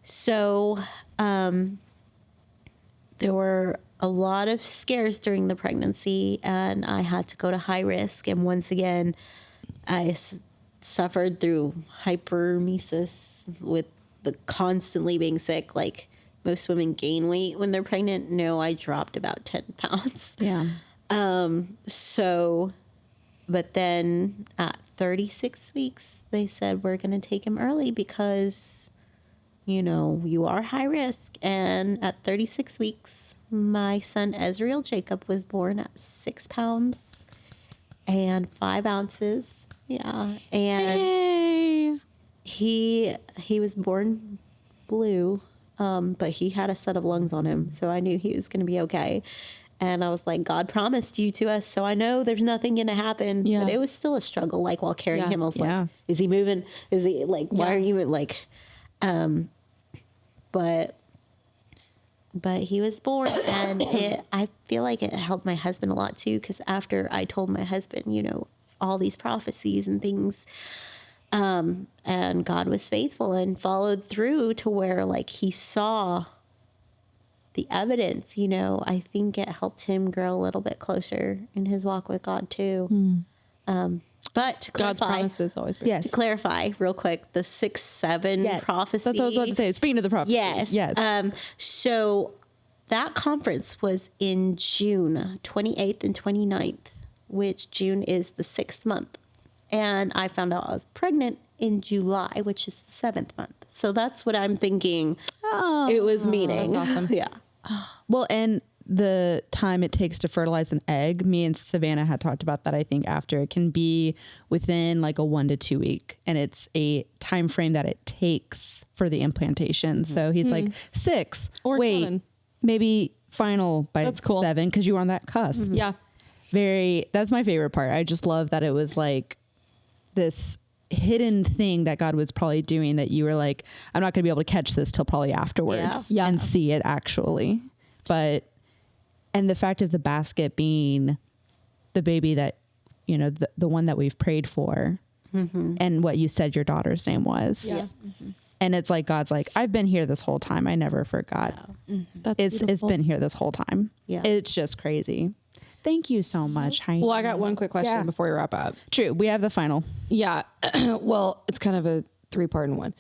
So there were a lot of scares during the pregnancy, and I had to go to high risk. And once again, I suffered through hyperemesis with the constantly being sick. Like most women gain weight when they're pregnant. No, I dropped about 10 pounds. Yeah. But then at 36 weeks, they said, we're going to take him early because, you know, you are high risk. And at 36 weeks, my son Ezreal Jacob was born at 6 pounds and 5 ounces. Yeah. And he was born blue, but he had a set of lungs on him. So I knew he was going to be okay. And I was like, God promised you to us, so I know there's nothing going to happen. Yeah. But it was still a struggle, like, while carrying him. I was like, is he moving? Is he, like, why are you, like, but he was born, and I feel like it helped my husband a lot, too, because after I told my husband, you know, all these prophecies and things, and God was faithful and followed through to where, like, he saw the evidence, you know, I think it helped him grow a little bit closer in his walk with God too. But to clarify, God's promises always. To clarify real quick, the 6-7 prophecy. That's what I was about to say. Speaking of the prophecy. Yes. So that conference was in June 28th and 29th, which June is the 6th month. And I found out I was pregnant in July, which is the 7th month. So that's what I'm thinking it was meaning. That's awesome. Yeah. Well, and the time it takes to fertilize an egg, me and Savannah had talked about that. I think after it can be within like a 1 to 2 week, and it's a time frame that it takes for the implantation. So he's like 6 or wait, 7. Maybe final by That's cool. 7 because you were on that cusp. Yeah. That's my favorite part. I just love that it was like this hidden thing that God was probably doing that you were like, I'm not going to be able to catch this till probably afterwards and see it actually. And the fact of the basket being the baby that, you know, the one that we've prayed for and what you said your daughter's name was. Yeah. And it's like, God's like, I've been here this whole time. I never forgot. It's been here this whole time. Yeah. It's just crazy. Thank you so much, Heidi. Well, I got one quick question before we wrap up. True. We have the final. Yeah. Well, it's kind of a 3-part in one.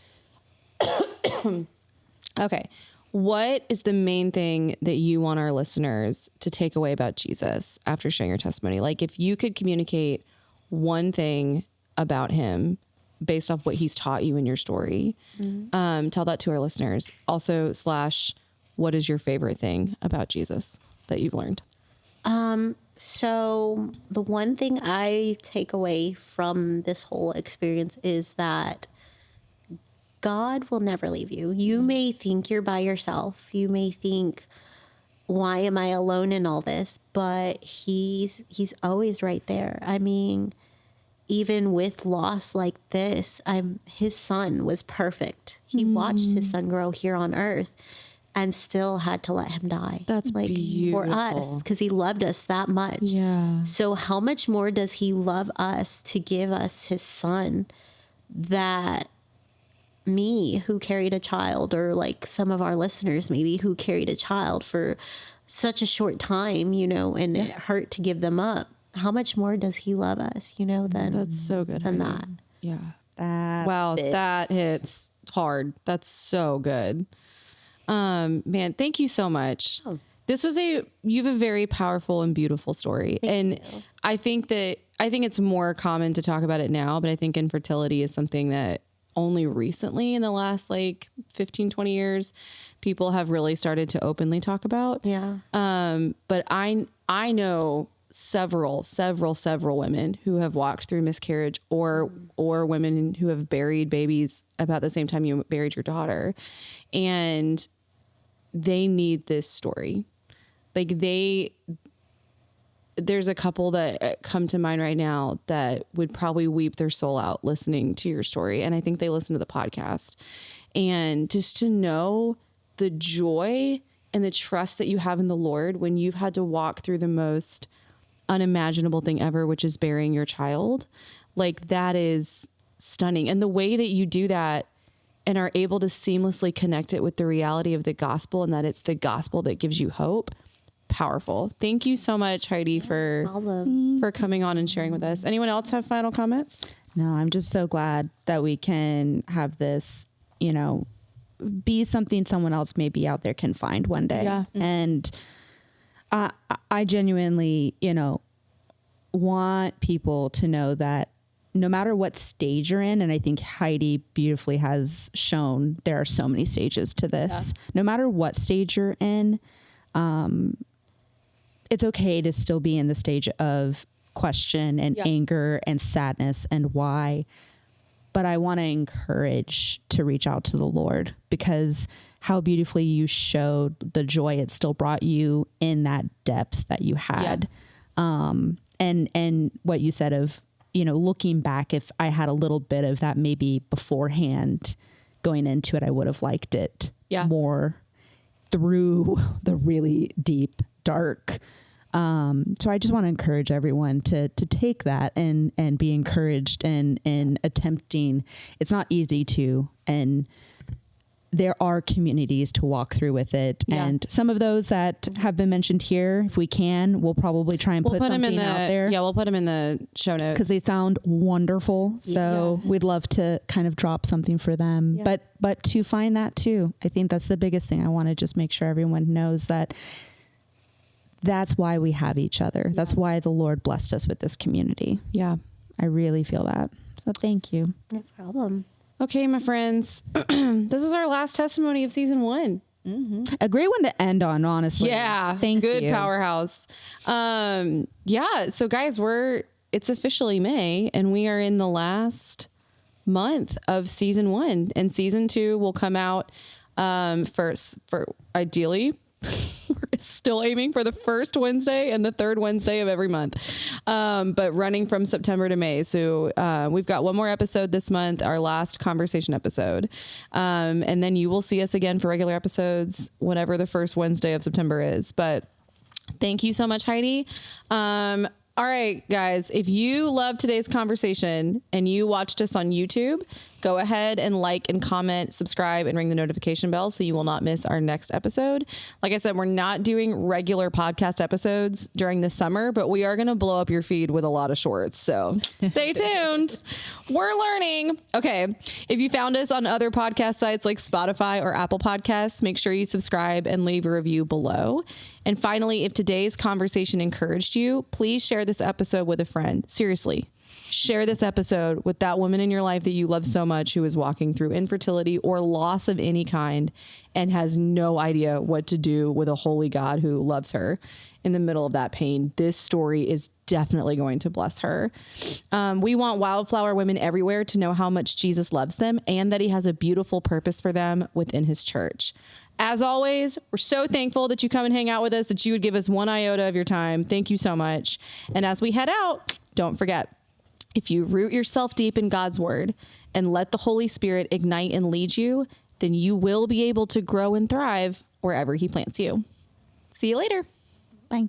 Okay. What is the main thing that you want our listeners to take away about Jesus after sharing your testimony? Like, if you could communicate one thing about him based off what he's taught you in your story, tell that to our listeners. Also, / what is your favorite thing about Jesus that you've learned? So the one thing I take away from this whole experience is that God will never leave you. You may think you're by yourself. You may think, why am I alone in all this? But he's always right there. I mean, even with loss like this, his son was perfect. He watched his son grow here on earth and still had to let him die. That's like beautiful. For us, because he loved us that much. Yeah. So how much more does he love us to give us his son that me, who carried a child, or like some of our listeners maybe who carried a child for such a short time, you know, and it hurt to give them up. How much more does he love us, you know, that's so good than that. Yeah. That hits hard. That's so good. Man, thank you so much. This was you have a very powerful and beautiful story. Thank you. I think it's more common to talk about it now, but I think infertility is something that only recently in the last like 15, 20 years, people have really started to openly talk about. Yeah. But I know several women who have walked through miscarriage or women who have buried babies about the same time you buried your daughter, and they need this story. Like there's a couple that come to mind right now that would probably weep their soul out listening to your story. And I think they listen to the podcast, and just to know the joy and the trust that you have in the Lord when you've had to walk through the most unimaginable thing ever, which is burying your child. Like, that is stunning. And the way that you do that and are able to seamlessly connect it with the reality of the gospel, and that it's the gospel that gives you hope. Powerful. Thank you so much, Heidi, for coming on and sharing with us. Anyone else have final comments? No, I'm just so glad that we can have this, you know, be something someone else maybe out there can find one day. Yeah. And I genuinely, you know, want people to know that no matter what stage you're in, and I think Heidi beautifully has shown there are so many stages to this, no matter what stage you're in, it's okay to still be in the stage of question and anger and sadness and why. But I want to encourage to reach out to the Lord, because how beautifully you showed the joy it still brought you in that depth that you had. And what you said of, looking back, if I had a little bit of that maybe beforehand going into it, I would have liked it more through the really deep, dark. So I just want to encourage everyone to take that and be encouraged and attempting. It's not easy to, and there are communities to walk through with it. Yeah. And some of those that have been mentioned here, if we can, we'll probably try and put something out there. Yeah, we'll put them in the show notes, because they sound wonderful. So we'd love to kind of drop something for them. Yeah. But to find that too, I think that's the biggest thing. I want to just make sure everyone knows that that's why we have each other. Yeah. That's why the Lord blessed us with this community. Yeah, I really feel that. So thank you. No problem. Okay, my friends, this was our last testimony of season 1. Mm-hmm. A great one to end on, honestly. Yeah. Thank you. Good powerhouse. So guys, it's officially May, and we are in the last month of season 1, and season 2 will come out first for ideally. We're still aiming for the first Wednesday and the third Wednesday of every month, but running from September to May. So we've got one more episode this month, our last conversation episode, and then you will see us again for regular episodes whenever the first Wednesday of September is. But thank you so much, Heidi. All right, guys, if you love today's conversation and you watched us on YouTube, go ahead and like and comment, subscribe, and ring the notification bell so you will not miss our next episode. Like I said, we're not doing regular podcast episodes during the summer, but we are going to blow up your feed with a lot of shorts. So stay tuned. We're learning. Okay. If you found us on other podcast sites like Spotify or Apple Podcasts, make sure you subscribe and leave a review below. And finally, if today's conversation encouraged you, please share this episode with a friend. Seriously. Share this episode with that woman in your life that you love so much who is walking through infertility or loss of any kind and has no idea what to do with a holy God who loves her in the middle of that pain. This story is definitely going to bless her. We want wildflower women everywhere to know how much Jesus loves them and that he has a beautiful purpose for them within his church. As always, we're so thankful that you come and hang out with us, that you would give us one iota of your time. Thank you so much. And as we head out, don't forget, if you root yourself deep in God's word and let the Holy Spirit ignite and lead you, then you will be able to grow and thrive wherever he plants you. See you later. Bye.